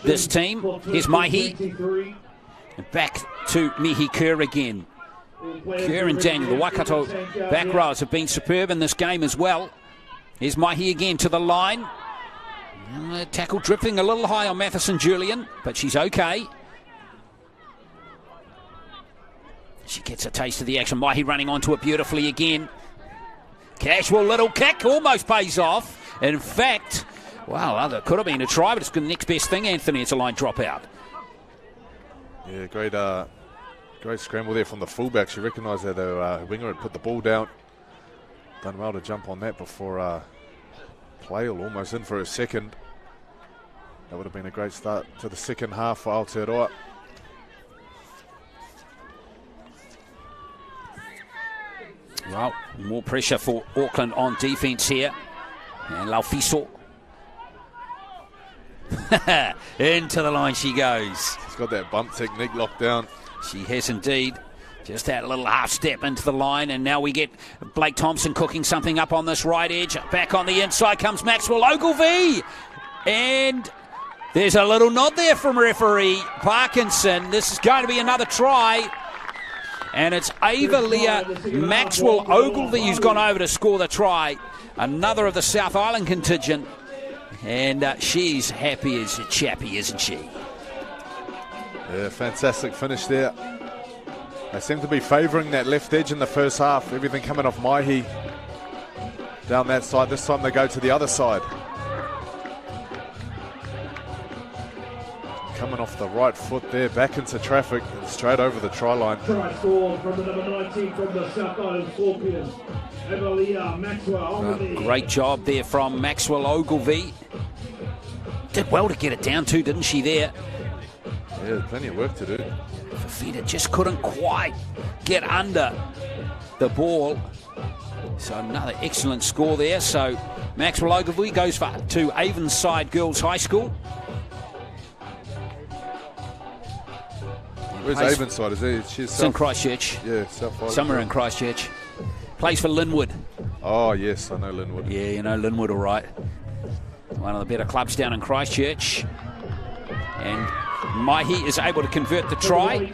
this team. Here's Maihi. And back to Mihi Kerr again. Kerr and Daniel, the Waikato back rows have been superb in this game as well. Here's Maihi again to the line. Tackle drifting a little high on Matheson Julian, but she's okay. She gets a taste of the action. Maihi running onto it beautifully again. Casual little kick, almost pays off. In fact, wow, that could have been a try, but it's the next best thing, Anthony. It's a line dropout. Yeah, great scramble there from the fullback. She recognised that her winger had put the ball down. Done well to jump on that before Plale almost in for her second. That would have been a great start to the second half for Aotearoa. Well, more pressure for Auckland on defence here. And Laufiso. Into the line she goes. She's got that bump technique locked down. She has indeed. Just that little half step into the line, and now we get Blake Thompson cooking something up on this right edge. Back on the inside comes Maxwell Ogilvie. And there's a little nod there from referee Parkinson. This is going to be another try. And it's Avalia Maxwell Ogilvie who's gone over to score the try. Another of the South Island contingent. And she's happy as a chappy, isn't she? Yeah, fantastic finish there. They seem to be favouring that left edge in the first half. Everything coming off Maihi down that side. This time they go to the other side. Coming off the right foot there, back into traffic and straight over the try line. Try scored from the number 19 from the South Island Scorpions. Avalia Maxwell. Great job there from Maxwell Ogilvie. Did well to get it down too, didn't she there? Yeah, plenty of work to do. Fafita just couldn't quite get under the ball. So another excellent score there. So Maxwell Ogilvie goes to Avonside Girls High School. Where's Avonside? Is he? It's in Christchurch. Yeah, South Island. Somewhere in Christchurch. Plays for Linwood. Oh, yes, I know Linwood. Yeah, you know Linwood all right. One of the better clubs down in Christchurch. And Maihi is able to convert the try.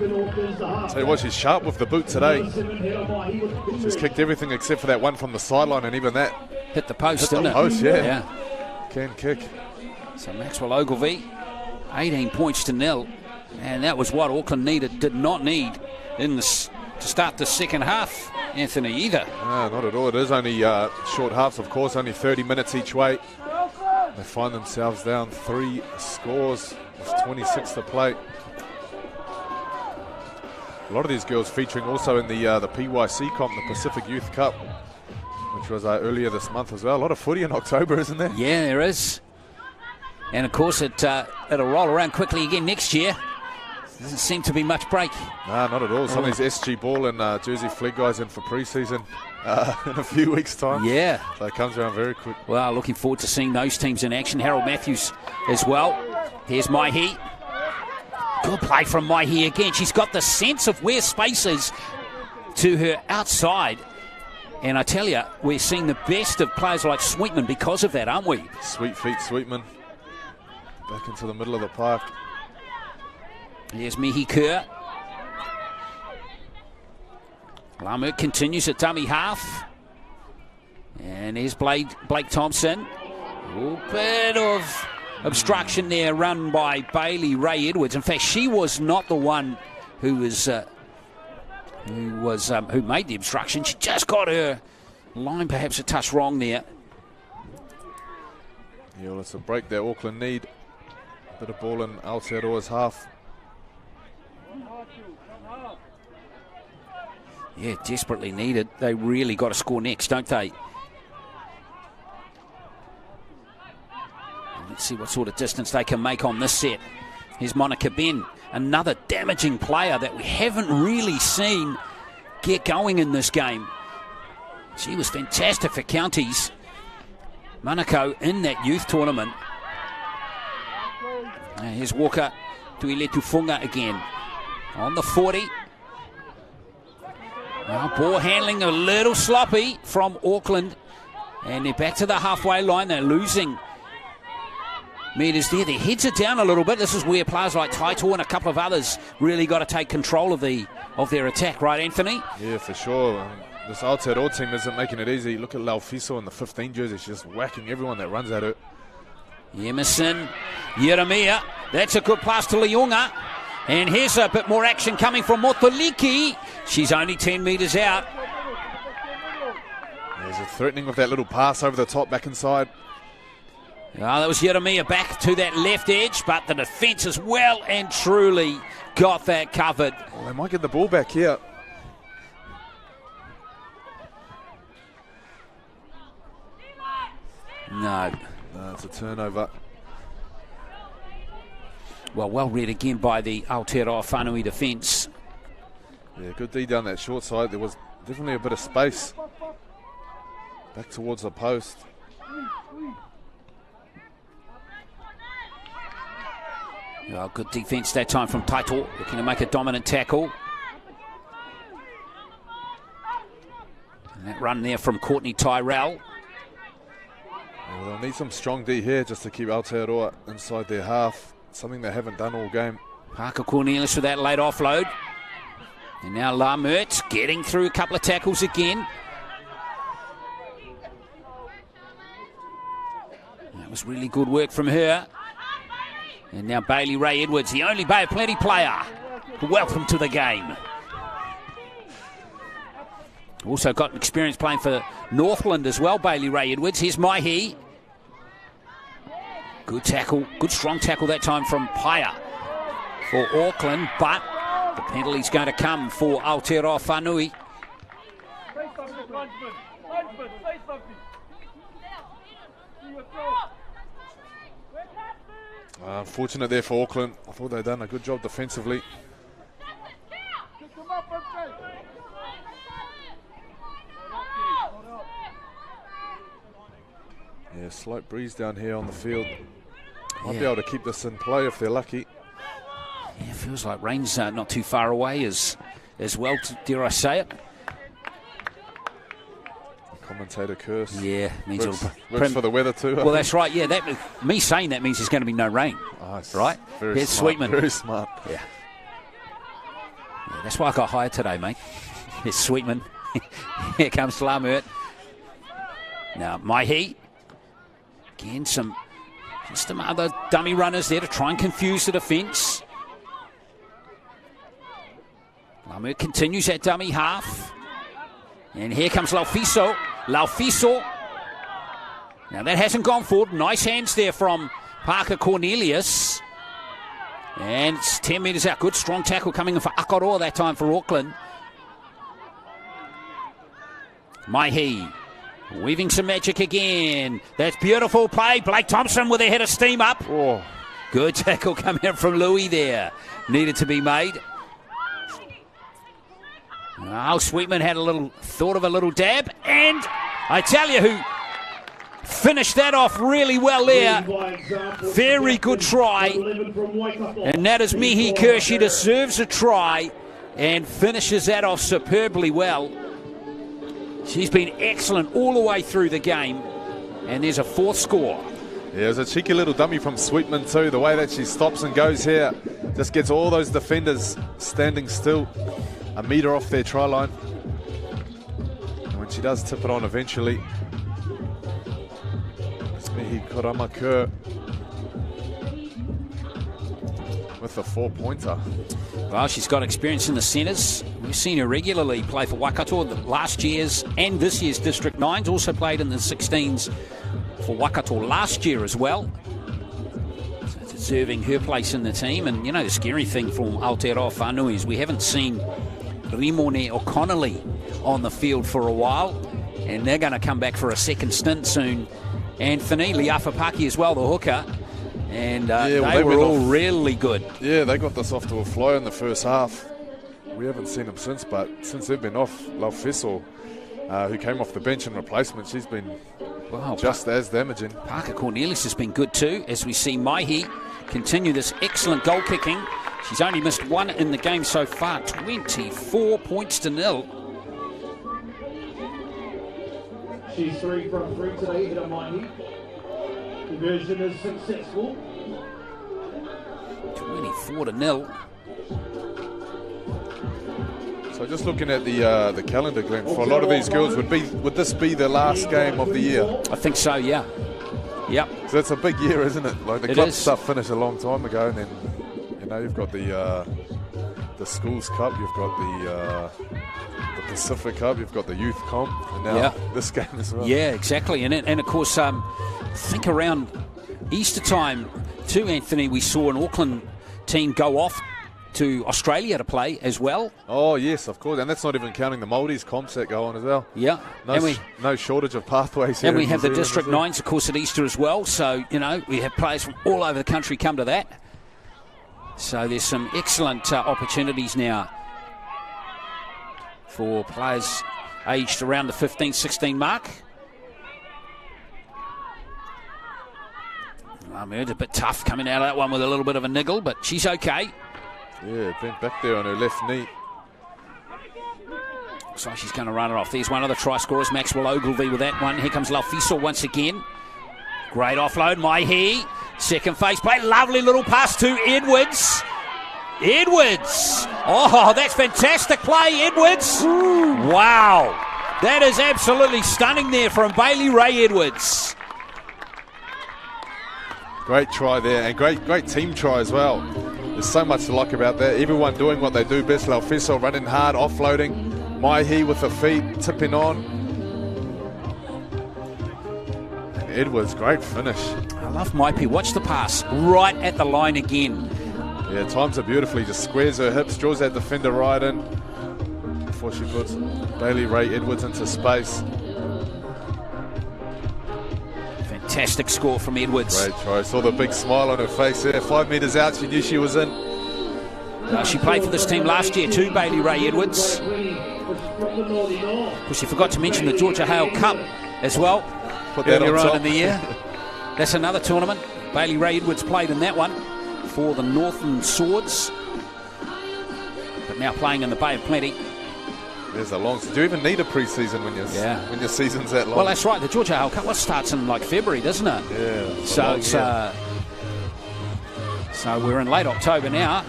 Tell you what, she's sharp with the boot today. She's kicked everything except for that one from the sideline, and even that hit the post, hit didn't the it? Post, yeah. Can kick. So Maxwell Ogilvie, 18 points to 0. And that was what Auckland did not need to start the second half, Anthony, either. No, not at all. It is only short halves, of course, only 30 minutes each way. They find themselves down 3 scores with 26 to play. A lot of these girls featuring also in the PYC comp, the Pacific Youth Cup, which was earlier this month as well. A lot of footy in October, isn't there? Yeah, there is. And of course, it'll roll around quickly again next year. Doesn't seem to be much break. No, not at all. Some of these SG Ball and Jersey Flag guys in for pre-season in a few weeks' time. Yeah. So it comes around very quick. Well, looking forward to seeing those teams in action. Harold Matthews as well. Here's Maihi. Good play from Maihi again. She's got the sense of where space is to her outside. And I tell you, we're seeing the best of players like Sweetman because of that, aren't we? Sweet feet, Sweetman. Back into the middle of the park. Here's Mihi Kerr. Lamu continues at dummy half. And here's Blake Thompson. A bit of obstruction there run by Bailey Ray Edwards. In fact, she was not the one who made the obstruction. She just got her line perhaps a touch wrong there. Yeah, well, it's a break that Auckland need. A bit of ball in Aotearoa's half. Yeah, desperately needed. They really got to score next, don't they? Let's see what sort of distance they can make on this set. Here's Monica Ben, another damaging player that we haven't really seen get going in this game. She was fantastic for counties, Monaco, in that youth tournament. Here's Walker Tuiletufunga again on the 40. Now ball handling a little sloppy from Auckland, and they're back to the halfway line. They're losing metres there. Their heads are down a little bit. This is where players like Taito and a couple of others really got to take control of their attack, right, Anthony? Yeah, for sure. This Aotearoa team isn't making it easy. Look at Laufiso in the 15 jersey. She's just whacking everyone that runs at her. Emerson, Yeremia. That's a good pass to Leonga. And here's a bit more action coming from Motoliki. She's only 10 metres out. There's a threatening with that little pass over the top, back inside. That was Yeremia back to that left edge, but the defence has well and truly got that covered. Well, they might get the ball back here. No, it's a turnover. Well read again by the Aotearoa Whaanui defence. Yeah, good D down that short side. There was definitely a bit of space back towards the post. Well, good defence that time from Taito, looking to make a dominant tackle. And that run there from Courtney Tyrell. Well, they'll need some strong D here just to keep Aotearoa inside their half. Something they haven't done all game. Parker Cornelius with that late offload. And now Lamert getting through a couple of tackles again. That was really good work from her. And now Bailey Ray Edwards, the only Bay of Plenty player. Welcome to the game. Also got experience playing for Northland as well, Bailey Ray Edwards. Here's Maihi. Good tackle, good strong tackle that time from Paia for Auckland, but the penalty's going to come for Aotearoa Whaanui. Unfortunate there for Auckland. I thought they'd done a good job defensively. Yeah, slight breeze down here on the field. Might be able to keep this in play if they're lucky. Yeah, it feels like rain's not too far away as well, dare I say it. Commentator curse. Yeah, means works for the weather too. Well, that's right. Yeah, me saying that means there's going to be no rain. Right? Very Here's smart. Sweetman. Very smart. Yeah, that's why I got hired today, mate. Here's Sweetman. Here comes Lamert. Now Maihi. Again, some other dummy runners there to try and confuse the defence. Lamert continues that dummy half. And here comes Laufiso. Laufiso. Now that hasn't gone forward. Nice hands there from Parker Cornelius. And it's 10 metres out. Good strong tackle coming in for Aotearoa that time for Auckland. Maihi. Weaving some magic again. That's beautiful play. Blake Thompson with a head of steam up. Oh. Good tackle coming out from Louis there. Needed to be made. Oh, Sweetman had thought of a little dab. And I tell you who finished that off really well there. Very good try. And that is Mihi Kerr. She deserves a try and finishes that off superbly well. She's been excellent all the way through the game. And there's a fourth score. Yeah, there's a cheeky little dummy from Sweetman too. The way that she stops and goes here just gets all those defenders standing still. A metre off their try line. And when she does tip it on eventually, it's Mihi Korama Kerr with the 4-pointer. Well, she's got experience in the centres. We've seen her regularly play for Waikato last year's and this year's District 9s. Also played in the 16s for Waikato last year as well. So deserving her place in the team. And, you know, the scary thing from Aotearoa Whaanui is we haven't seen Rimone O'Connelly on the field for a while. And they're going to come back for a second stint soon Anthony, Liafapaki as well, the hooker. And they were went all off. really good. Yeah, they got this off to a flyer in the first half. We haven't seen them since, but since they've been off, Laufeso, who came off the bench in replacement, she's been just as damaging. Parker Cornelius has been good too, as we see Maihi continue this excellent goal kicking. She's only missed one in the game so far, 24 points to 0. She's 3 from 3 today, hit on Maihi. Conversion is successful. 24 to 0. So just looking at the calendar, Glenn, for a lot of these girls, would this be their last game of the year? I think so, yeah. Yep. So it's a big year, isn't it? Like the club stuff finished a long time ago, and then you've got the Schools Cup, you've got the Pacific Cup, you've got the Youth Comp, and now this game as well. Yeah, exactly. And of course, I think around Easter time too, Anthony, we saw an Auckland team go off to Australia to play as well. Oh, yes, of course. And that's not even counting the Maldives comps that go on as well. Yeah. No shortage of pathways here. And we have the District 9s, of course, at Easter as well. So, we have players from all over the country come to that. So there's some excellent opportunities now for players aged around the 15, 16 mark. I mean, it's a bit tough coming out of that one with a little bit of a niggle, but she's okay. Yeah, bent back there on her left knee. Looks like she's going to run it off. There's one of the try scorers, Maxwell Ogilvie with that one. Here comes Laufeso once again. Great offload, Maihi. Second face play, lovely little pass to Edwards. Oh, that's fantastic play, Edwards. Wow. That is absolutely stunning there from Bailey Ray Edwards. Great try there, and great team try as well. There's so much to like about that. Everyone doing what they do best. Laufeso running hard, offloading. Maihi with the feet, tipping on. And Edwards, great finish. I love Maipi. Watch the pass right at the line again. Yeah, times it beautifully. Just squares her hips, draws that defender right in before she puts Bailey Ray Edwards into space. Fantastic score from Edwards. Great try. Saw the big smile on her face there. 5 metres out, she knew she was in. She played for this team last year too, Bailey Ray Edwards. Because she forgot to mention the Georgia Hale Cup as well. Put that earlier on in the year. That's another tournament. Bailey Ray Edwards played in that one for the Northern Swords. But now playing in the Bay of Plenty. There's a long... Do you even need a pre-season when your season's that long? Well, that's right. The Georgia Hale Cup starts in like February, doesn't it? Yeah. So we're in late October now.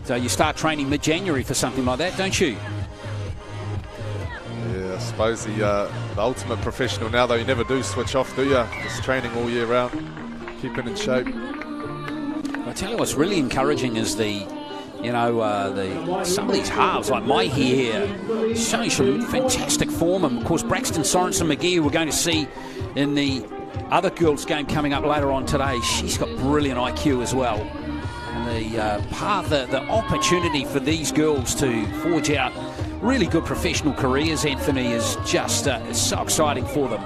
So you start training mid-January for something like that, don't you? Yeah, I suppose the ultimate professional now, though, you never do switch off, do you? Just training all year round, keeping in shape. I tell you what's really encouraging is some of these halves, like Maihi here, showing some fantastic form. And, of course, Braxton Sorensen McGee, we're going to see in the other girls' game coming up later on today. She's got brilliant IQ as well. And the opportunity for these girls to forge out really good professional careers, Anthony, is just so exciting for them.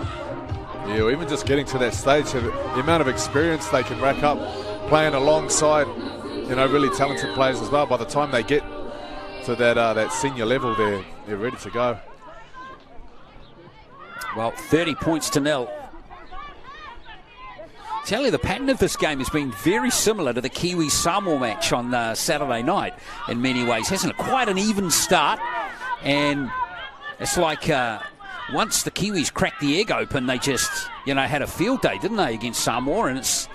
Yeah, or even just getting to that stage, the amount of experience they can rack up playing alongside really talented players as well. By the time they get to that senior level, they're ready to go. Well, 30 points to 0. Tell you, the pattern of this game has been very similar to the Kiwi-Samoa match on Saturday night in many ways, hasn't it? Quite an even start, and it's like once the Kiwis cracked the egg open, they just had a field day, didn't they, against Samoa? And it's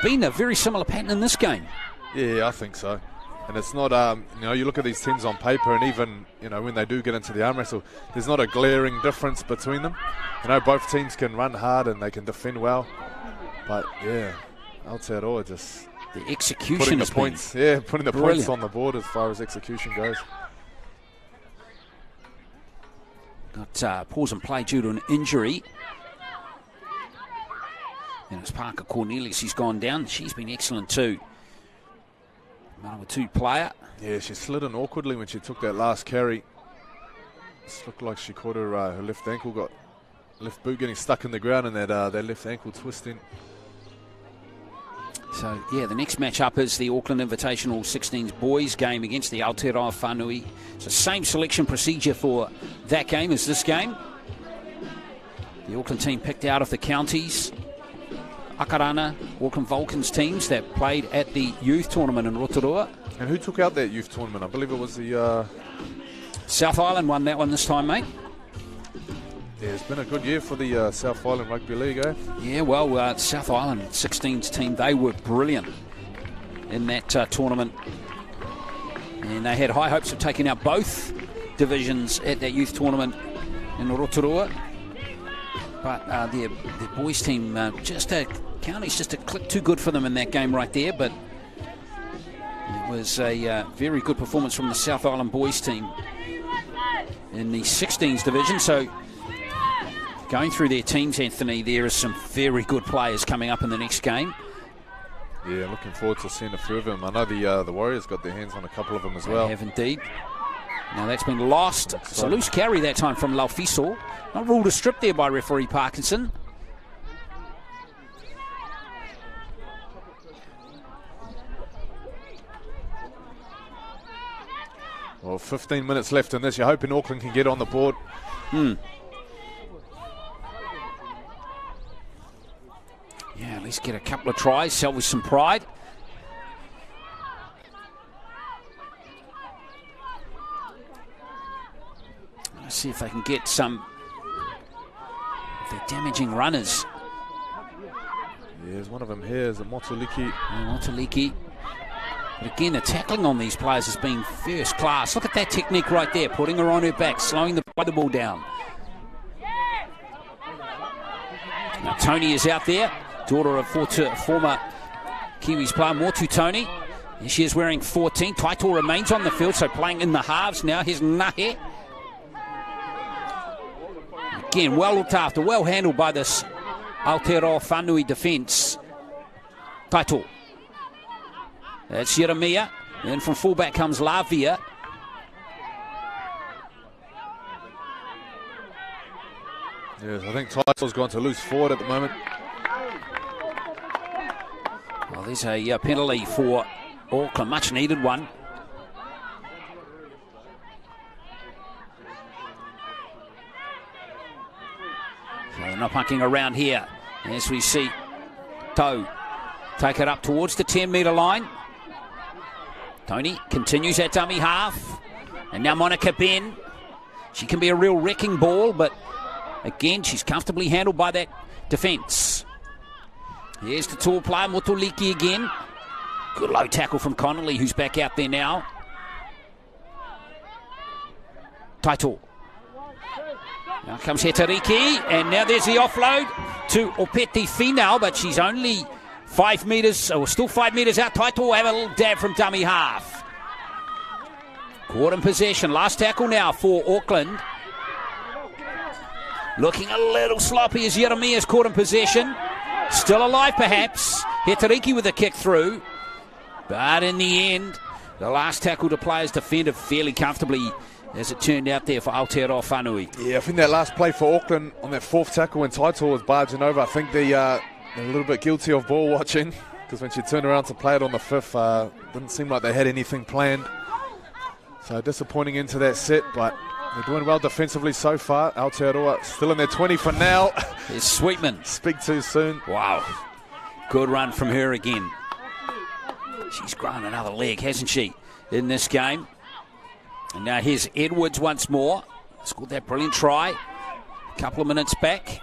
been a very similar pattern in this game. Yeah, I think so. And it's not, you look at these teams on paper, and even, when they do get into the arm wrestle, there's not a glaring difference between them. Both teams can run hard and they can defend well. But, yeah, Aotearoa just... The execution putting the has points, been putting the brilliant. points on the board as far as execution goes. Got pause and play due to an injury. And it's Parker Cornelius, he's gone down. She's been excellent too. Number 2 player. Yeah, she slid in awkwardly when she took that last carry. It looked like she caught her left ankle, got left boot getting stuck in the ground and that left ankle twisting. So, yeah, the next match-up is the Auckland Invitational 16s boys game against the Aotearoa Whaanui. It's the same selection procedure for that game as this game. The Auckland team picked out of the counties. Akarana, Auckland Vulcans teams that played at the youth tournament in Rotorua. And who took out that youth tournament? I believe it was the... South Island won that one this time, mate. Yeah, it's been a good year for the South Island Rugby League, eh? Yeah, well, South Island 16s team, they were brilliant in that tournament. And they had high hopes of taking out both divisions at that youth tournament in Rotorua. But their boys team, counties just a click too good for them in that game right there. But it was a very good performance from the South Island boys team in the 16s division. So going through their teams, Anthony, there are some very good players coming up in the next game. Yeah, looking forward to seeing a few of them. I know the Warriors got their hands on a couple of them as well. They have indeed. Now that's been lost. It's a loose carry that time from Laufiso. Not ruled a strip there by referee Parkinson. Well, 15 minutes left in this. You're hoping Auckland can get on the board. Yeah, at least get a couple of tries, salvage some pride. Let's see if they can get some of their damaging runners. Yeah, there's one of them here. Is a Motuliki. Motuliki. But again, the tackling on these players has been first class. Look at that technique right there, putting her on her back, slowing the ball down. Now Tony is out there, daughter of former Kiwis player, Motu Tony. And she is wearing 14. Taito remains on the field, so playing in the halves now. Here's Nahe. Again, well looked after, well handled by this Aotearoa Whaanui defence. Taito. That's Jeremia. Then from fullback comes Lavia. Yes, I think Taito's gone to loose forward at the moment. Well, there's a penalty for Auckland, much needed one. So they're not punking around here. As we see Toe take it up towards the 10-metre line. Tony continues that dummy half. And now Monica Ben. She can be a real wrecking ball, but again, she's comfortably handled by that defence. Here's the tall player, Motuliki again. Good low tackle from Connolly, who's back out there now. Taito. Now comes Hetariki, and now there's the offload to Opeti Finau, but she's only 5 metres, or still 5 metres out. Taito will have a little dab from dummy half. Caught in possession. Last tackle now for Auckland. Looking a little sloppy as Jeremia's caught in possession. Still alive perhaps. Hetariki with a kick through. But in the end, the last tackle to play is defended fairly comfortably, as it turned out there for Aotearoa Whaanui. Yeah, I think that last play for Auckland on that fourth tackle when Taito was barging over, I think they're a little bit guilty of ball watching, because when she turned around to play it on the fifth, didn't seem like they had anything planned. So disappointing into that set, but they're doing well defensively so far. Aotearoa still in their 20 for now. Here's Sweetman. Speak too soon. Wow. Good run from her again. She's grown another leg, hasn't she, in this game? And now here's Edwards once more. Scored that brilliant try a couple of minutes back.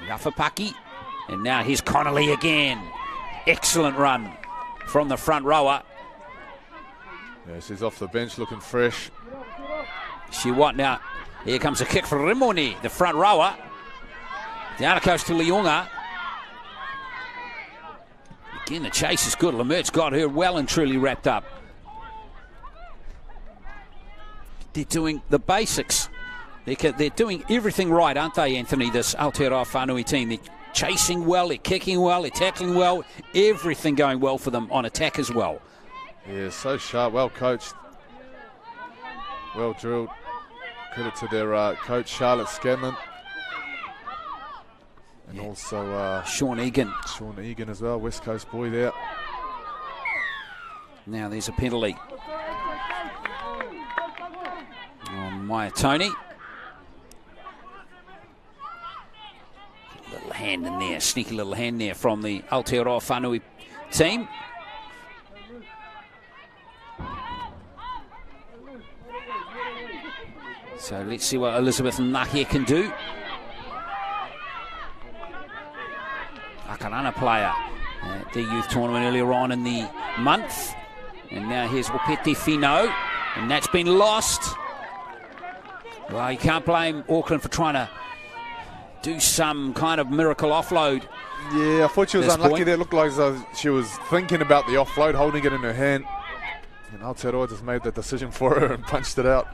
Rafapaki. And now here's Connolly again. Excellent run from the front rower. Yeah, she's off the bench looking fresh. She what now? Here comes a kick for Rimoni, the front rower. Down it goes to Leonga. Again, the chase is good. Lemert's got her well and truly wrapped up. They're doing the basics. They're doing everything right, aren't they, Anthony, this Aotearoa Whaanui team? They're chasing well, they're kicking well, they're tackling well. Everything going well for them on attack as well. Yeah, so sharp, well coached, well drilled. Credit to their coach, Charlotte Scanlon. And also Sean Egan. Sean Egan as well, West Coast boy there. Now there's a penalty on Maya Tony. Little hand in there, sneaky little hand there from the Aotearoa Whaanui team. So let's see what Elizabeth Nahia can do. Akarana player at the youth tournament earlier on in the month. And now here's Opeti Fino, and that's been lost. Well, you can't blame Auckland for trying to do some kind of miracle offload. Yeah, I thought she was unlucky there. It looked like she was thinking about the offload, holding it in her hand. And Aotearoa just made the decision for her and punched it out.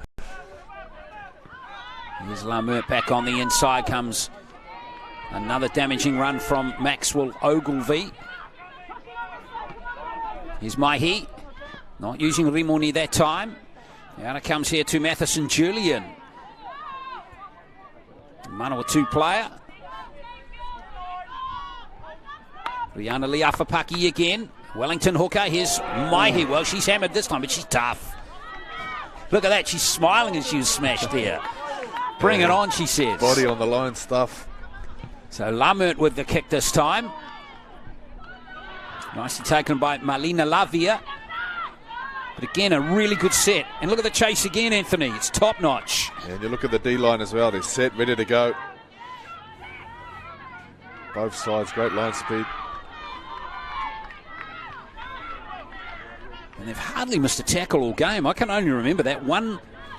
Here's Lamert back on the inside. Comes another damaging run from Maxwell Ogilvie. Here's Maihi. Not using Rimoni that time. Out it comes here to Matheson Julian. Manawa 2 player. Rihanna Liafapaki again. Wellington hooker. Here's Maihi. Well, she's hammered this time, but she's tough. Look at that. She's smiling as she was smashed there. Bring it on, she says. Body on the line stuff. So Lamert with the kick this time. Nicely taken by Marlena Lavia. But again, a really good set. And look at the chase again, Anthony. It's top notch. And you look at the D-line as well. They're set, ready to go. Both sides, great line speed. And they've hardly missed a tackle all game. I can only remember that one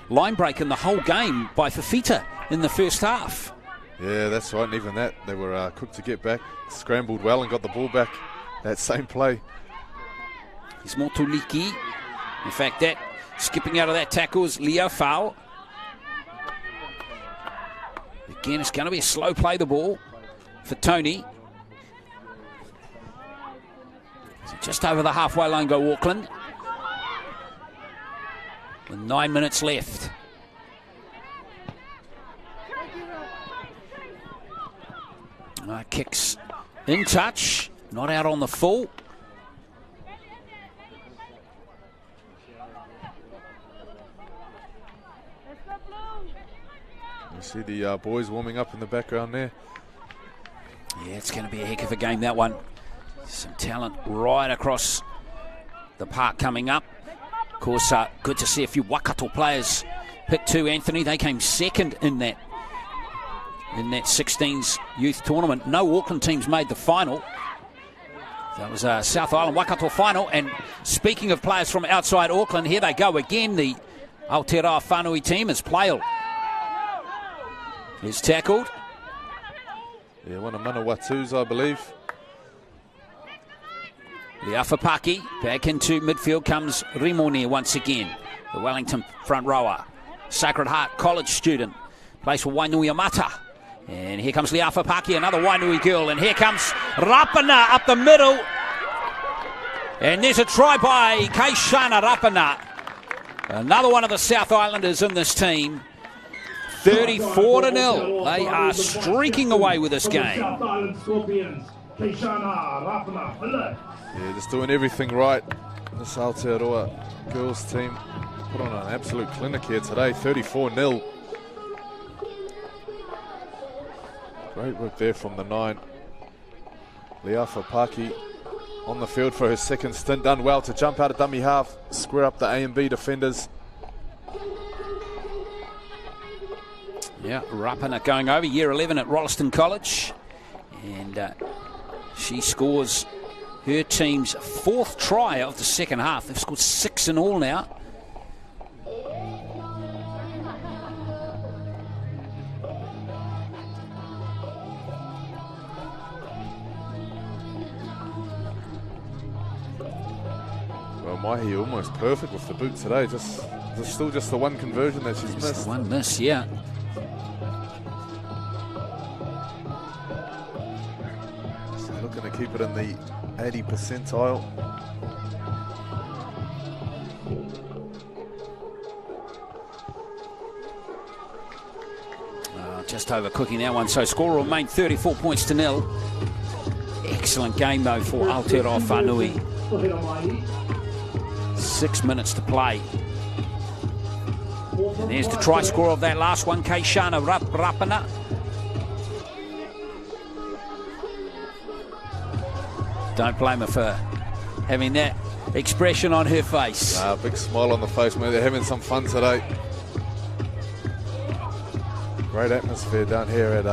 line break in the whole game by Fafita in the first half. Yeah, that's right. And even that, they were quick to get back. Scrambled well and got the ball back. That same play. He's Motuliki. In fact, that skipping out of that tackle is Leo Fowl. Again, it's going to be a slow play the ball for Tony. So just over the halfway line go Auckland. With 9 minutes left. Kicks in touch, not out on the full. You see the boys warming up in the background there. Yeah, it's going to be a heck of a game, that one. Some talent right across the park coming up. Of course, good to see a few Waikato players pick 2, Anthony. They came second in that 16s youth tournament. No Auckland teams made the final. That was a South Island Waikato final. And speaking of players from outside Auckland, here they go again. The Aotearoa Whaanui team is Plail. He's tackled. Yeah, one of Manawatu's, I believe. Liafapaki back into midfield comes Rimoni once again. The Wellington front rower. Sacred Heart College student. Plays for Whaanui Amata. And here comes Liafapaki, another Whaanui girl. And here comes Rapana up the middle. And there's a try by Kaishana Rapana. Another one of the South Islanders in this team. 34-0. They are streaking away with this game. Yeah, just doing everything right. This Aotearoa girls team put on an absolute clinic here today. 34-0. Great work there from the 9. Liafapaki on the field for her second stint. Done well to jump out of dummy half, square up the A and B defenders. Yeah, Rapana going over, year 11 at Rolleston College. And she scores her team's 4th try of the second half. They've scored 6 in all now. Well, Maihi almost perfect with the boot today. Still just the one conversion that she's missed. One miss, yeah. So looking to keep it in the 80 percentile. just overcooking that one. So score will remain 34 points to 0. Excellent game though for Aotearoa Whaanui. 6 minutes to play. And there's the try score of that last one, Keishana Rapana. Don't blame her for having that expression on her face. Big smile on the face, mate. They're having some fun today. Great atmosphere down here at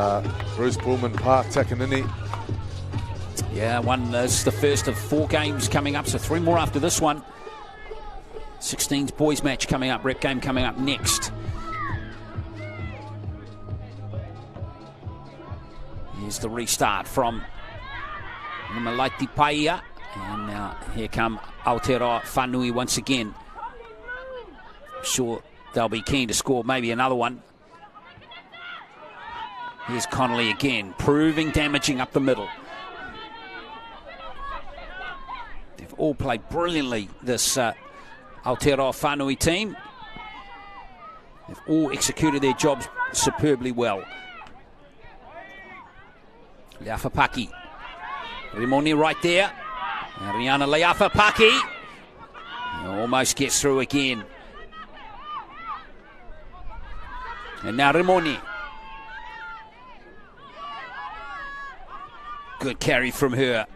Bruce Pulman Park, Takanini. Yeah, is the first of 4 games coming up, so 3 more after this one. 16's boys match coming up, rep game coming up next. Here's the restart from Malaiti Paia. And now here come Aotearoa Whaanui once again. Sure, they'll be keen to score maybe another one. Here's Connolly again, proving damaging up the middle. They've all played brilliantly, this Aotearoa Whaanui team. They've all executed their jobs superbly well. Leafapaki. Rimoni right there. Rihanna Leafapaki. Almost gets through again. And now Rimoni. Good carry from her.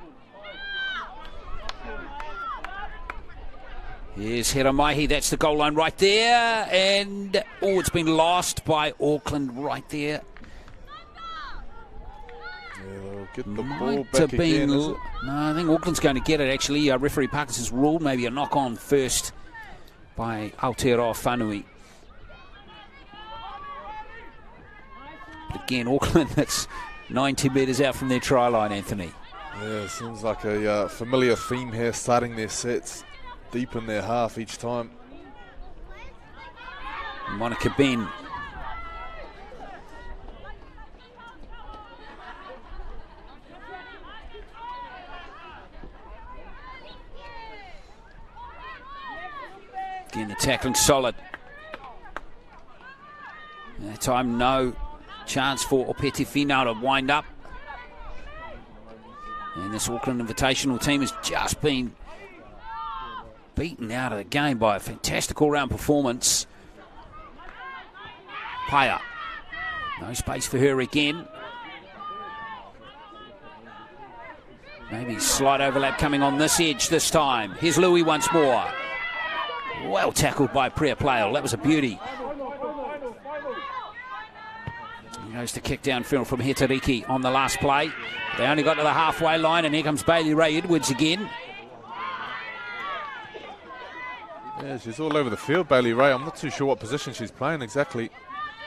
Here's Hiramaihi, that's the goal line right there. And, it's been lost by Auckland right there. Yeah, get the ball back again, is it? No, I think Auckland's going to get it, actually. Referee Parkinson's ruled maybe a knock-on first by Aotearoa Whaanui. But again, Auckland, that's 90 metres out from their try line, Anthony. Yeah, it seems like a familiar theme here, starting their sets deep in their half each time. Monica Ben. Again, the tackling solid. That time, no chance for Opeti Finau to wind up. And this Auckland Invitational team has just been beaten out of the game by a fantastic all-round performance. Paia. No space for her again. Maybe slight overlap coming on this edge this time. Here's Louis once more. Well tackled by Priya Plail. That was a beauty. He goes to kick downfield from Hetariki on the last play. They only got to the halfway line, and here comes Bailey Ray Edwards again. Yeah, she's all over the field, Bailey Ray. I'm not too sure what position she's playing exactly.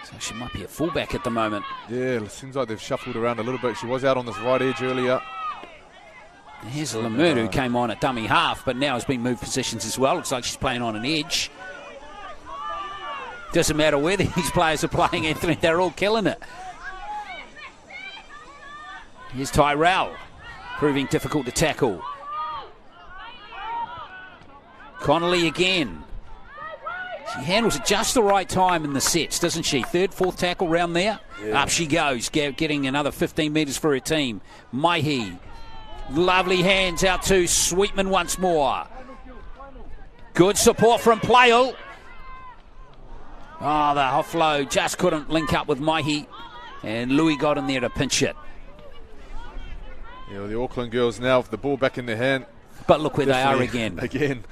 So she might be a fullback at the moment. Yeah, it seems like they've shuffled around a little bit. She was out on this right edge earlier. Here's Lemur, who came on at dummy half, but now has been moved positions as well. Looks like she's playing on an edge. Doesn't matter where these players are playing, Anthony. They're all killing it. Here's Tyrell, proving difficult to tackle. Connolly again. She handles it just the right time in the sets, doesn't she? Third, fourth tackle round there. Yeah. Up she goes, getting another 15 metres for her team. Maihi. Lovely hands out to Sweetman once more. Good support from Plail. Oh, the offload just couldn't link up with Maihi. And Louis got in there to pinch it. Yeah, well, the Auckland girls now have the ball back in their hand. But look where they are again. Again,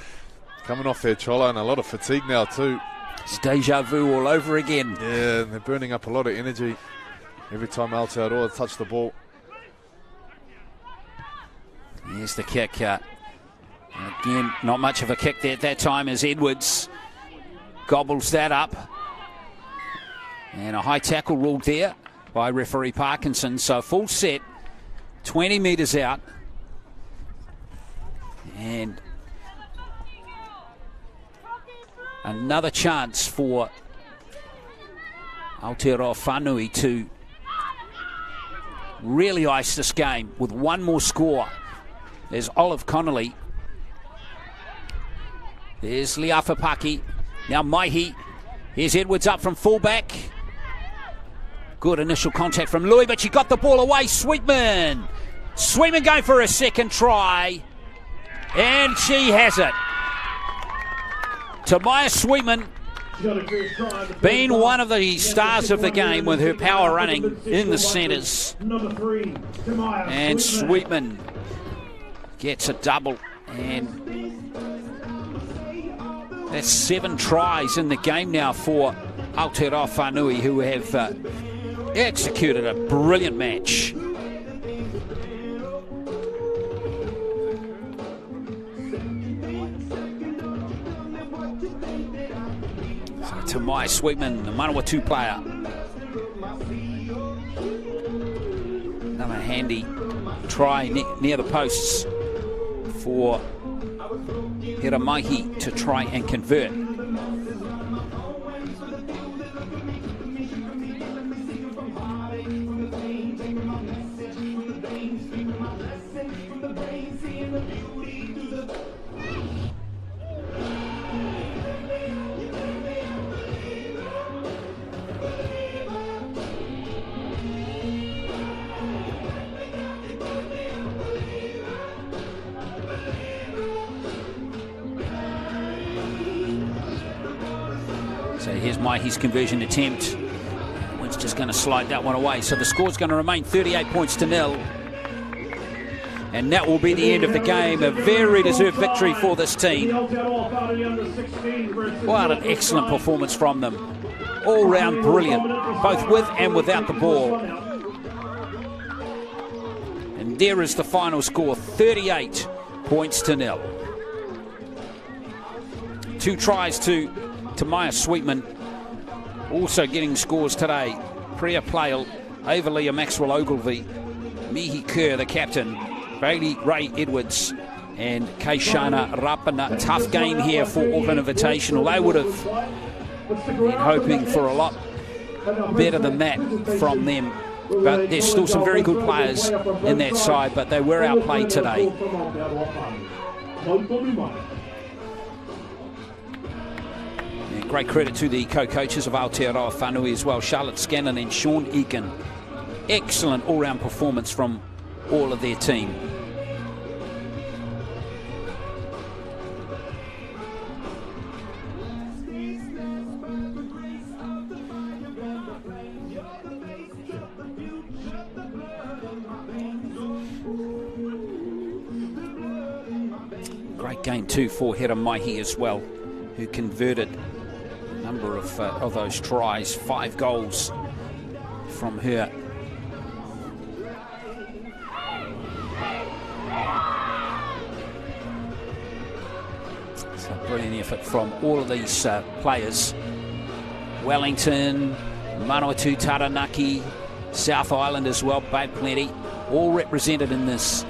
coming off their cholo and a lot of fatigue now too. It's deja vu all over again. Yeah, and they're burning up a lot of energy every time Aotearoa touch the ball. Here's the kick. Again, not much of a kick there at that time as Edwards gobbles that up. And a high tackle ruled there by referee Parkinson. So full set, 20 metres out. And another chance for Aotearoa Whaanui to really ice this game with one more score. There's Olive Connolly. There's Leafapaki. Now Maihi. Here's Edwards up from fullback. Good initial contact from Louis, but she got the ball away. Sweetman going for a second try, and she has it. Tamaya Sweetman being one of the stars of the game with her power running in the centres. And Sweetman gets a double, and that's 7 tries in the game now for Aotearoa Whaanui, who have executed a brilliant match. To Maya Sweetman, the Manawatu player. Another handy try near the posts for Hiramahi to try and convert. So here's Maihi's conversion attempt. It's just going to slide that one away. So the score's going to remain 38 points to 0. And that will be the end of the game. A very deserved victory for this team. What an excellent performance from them. All round brilliant, both with and without the ball. And there is the final score, 38 points to 0. 2 tries to Maya Sweetman. Also getting scores today, Priya Plail, Avalia Maxwell Ogilvie, Mihi Kerr, the captain, Bailey Ray Edwards, and Keishana Rapana. Tough game here for Auckland Invitational. They would have been hoping for a lot better than that from them. But there's still some very good players in that side, but they were outplayed today. And great credit to the co-coaches of Aotearoa Whaanui as well, Charlotte Scanlon and Sean Egan. Excellent all-round performance from all of their team. Great game too for Hera Maihi as well, who converted a number of those tries, 5 goals from her. It's a brilliant effort from all of these players. Wellington, Manawatu, Taranaki, South Island as well, Bay Plenty, all represented in this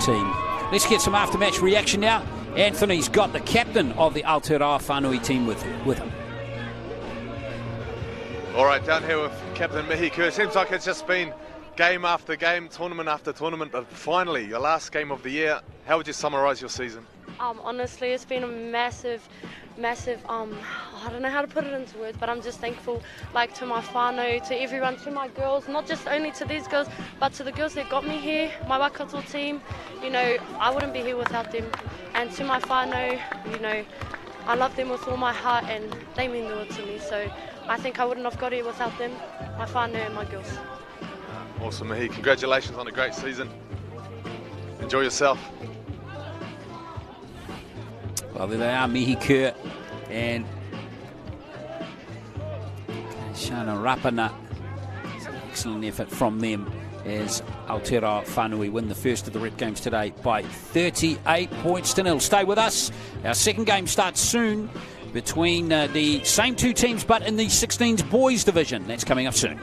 team. Let's get some after-match reaction now. Anthony's got the captain of the Aotearoa Whaanui team with him. All right, down here with Captain Mihi Kerr. Seems like it's just been game after game, tournament after tournament, but finally, your last game of the year. How would you summarise your season? Honestly, it's been a massive, I don't know how to put it into words, but I'm just thankful, like, to my whānau, to everyone, to my girls, not just only to these girls, but to the girls that got me here, my Waikato team. You know, I wouldn't be here without them. And to my whānau, you know, I love them with all my heart, and they mean the world to me. So I think I wouldn't have got here without them, my whānau and my girls. Awesome, Mihi. Congratulations on a great season. Enjoy yourself. Well, there they are, Mihi Kerr and Shana Rapana. It's an excellent effort from them as Aotearoa Whaanui win the first of the Rep games today by 38 points to 0. Stay with us. Our second game starts soon between the same 2 teams but in the 16s boys division. That's coming up soon.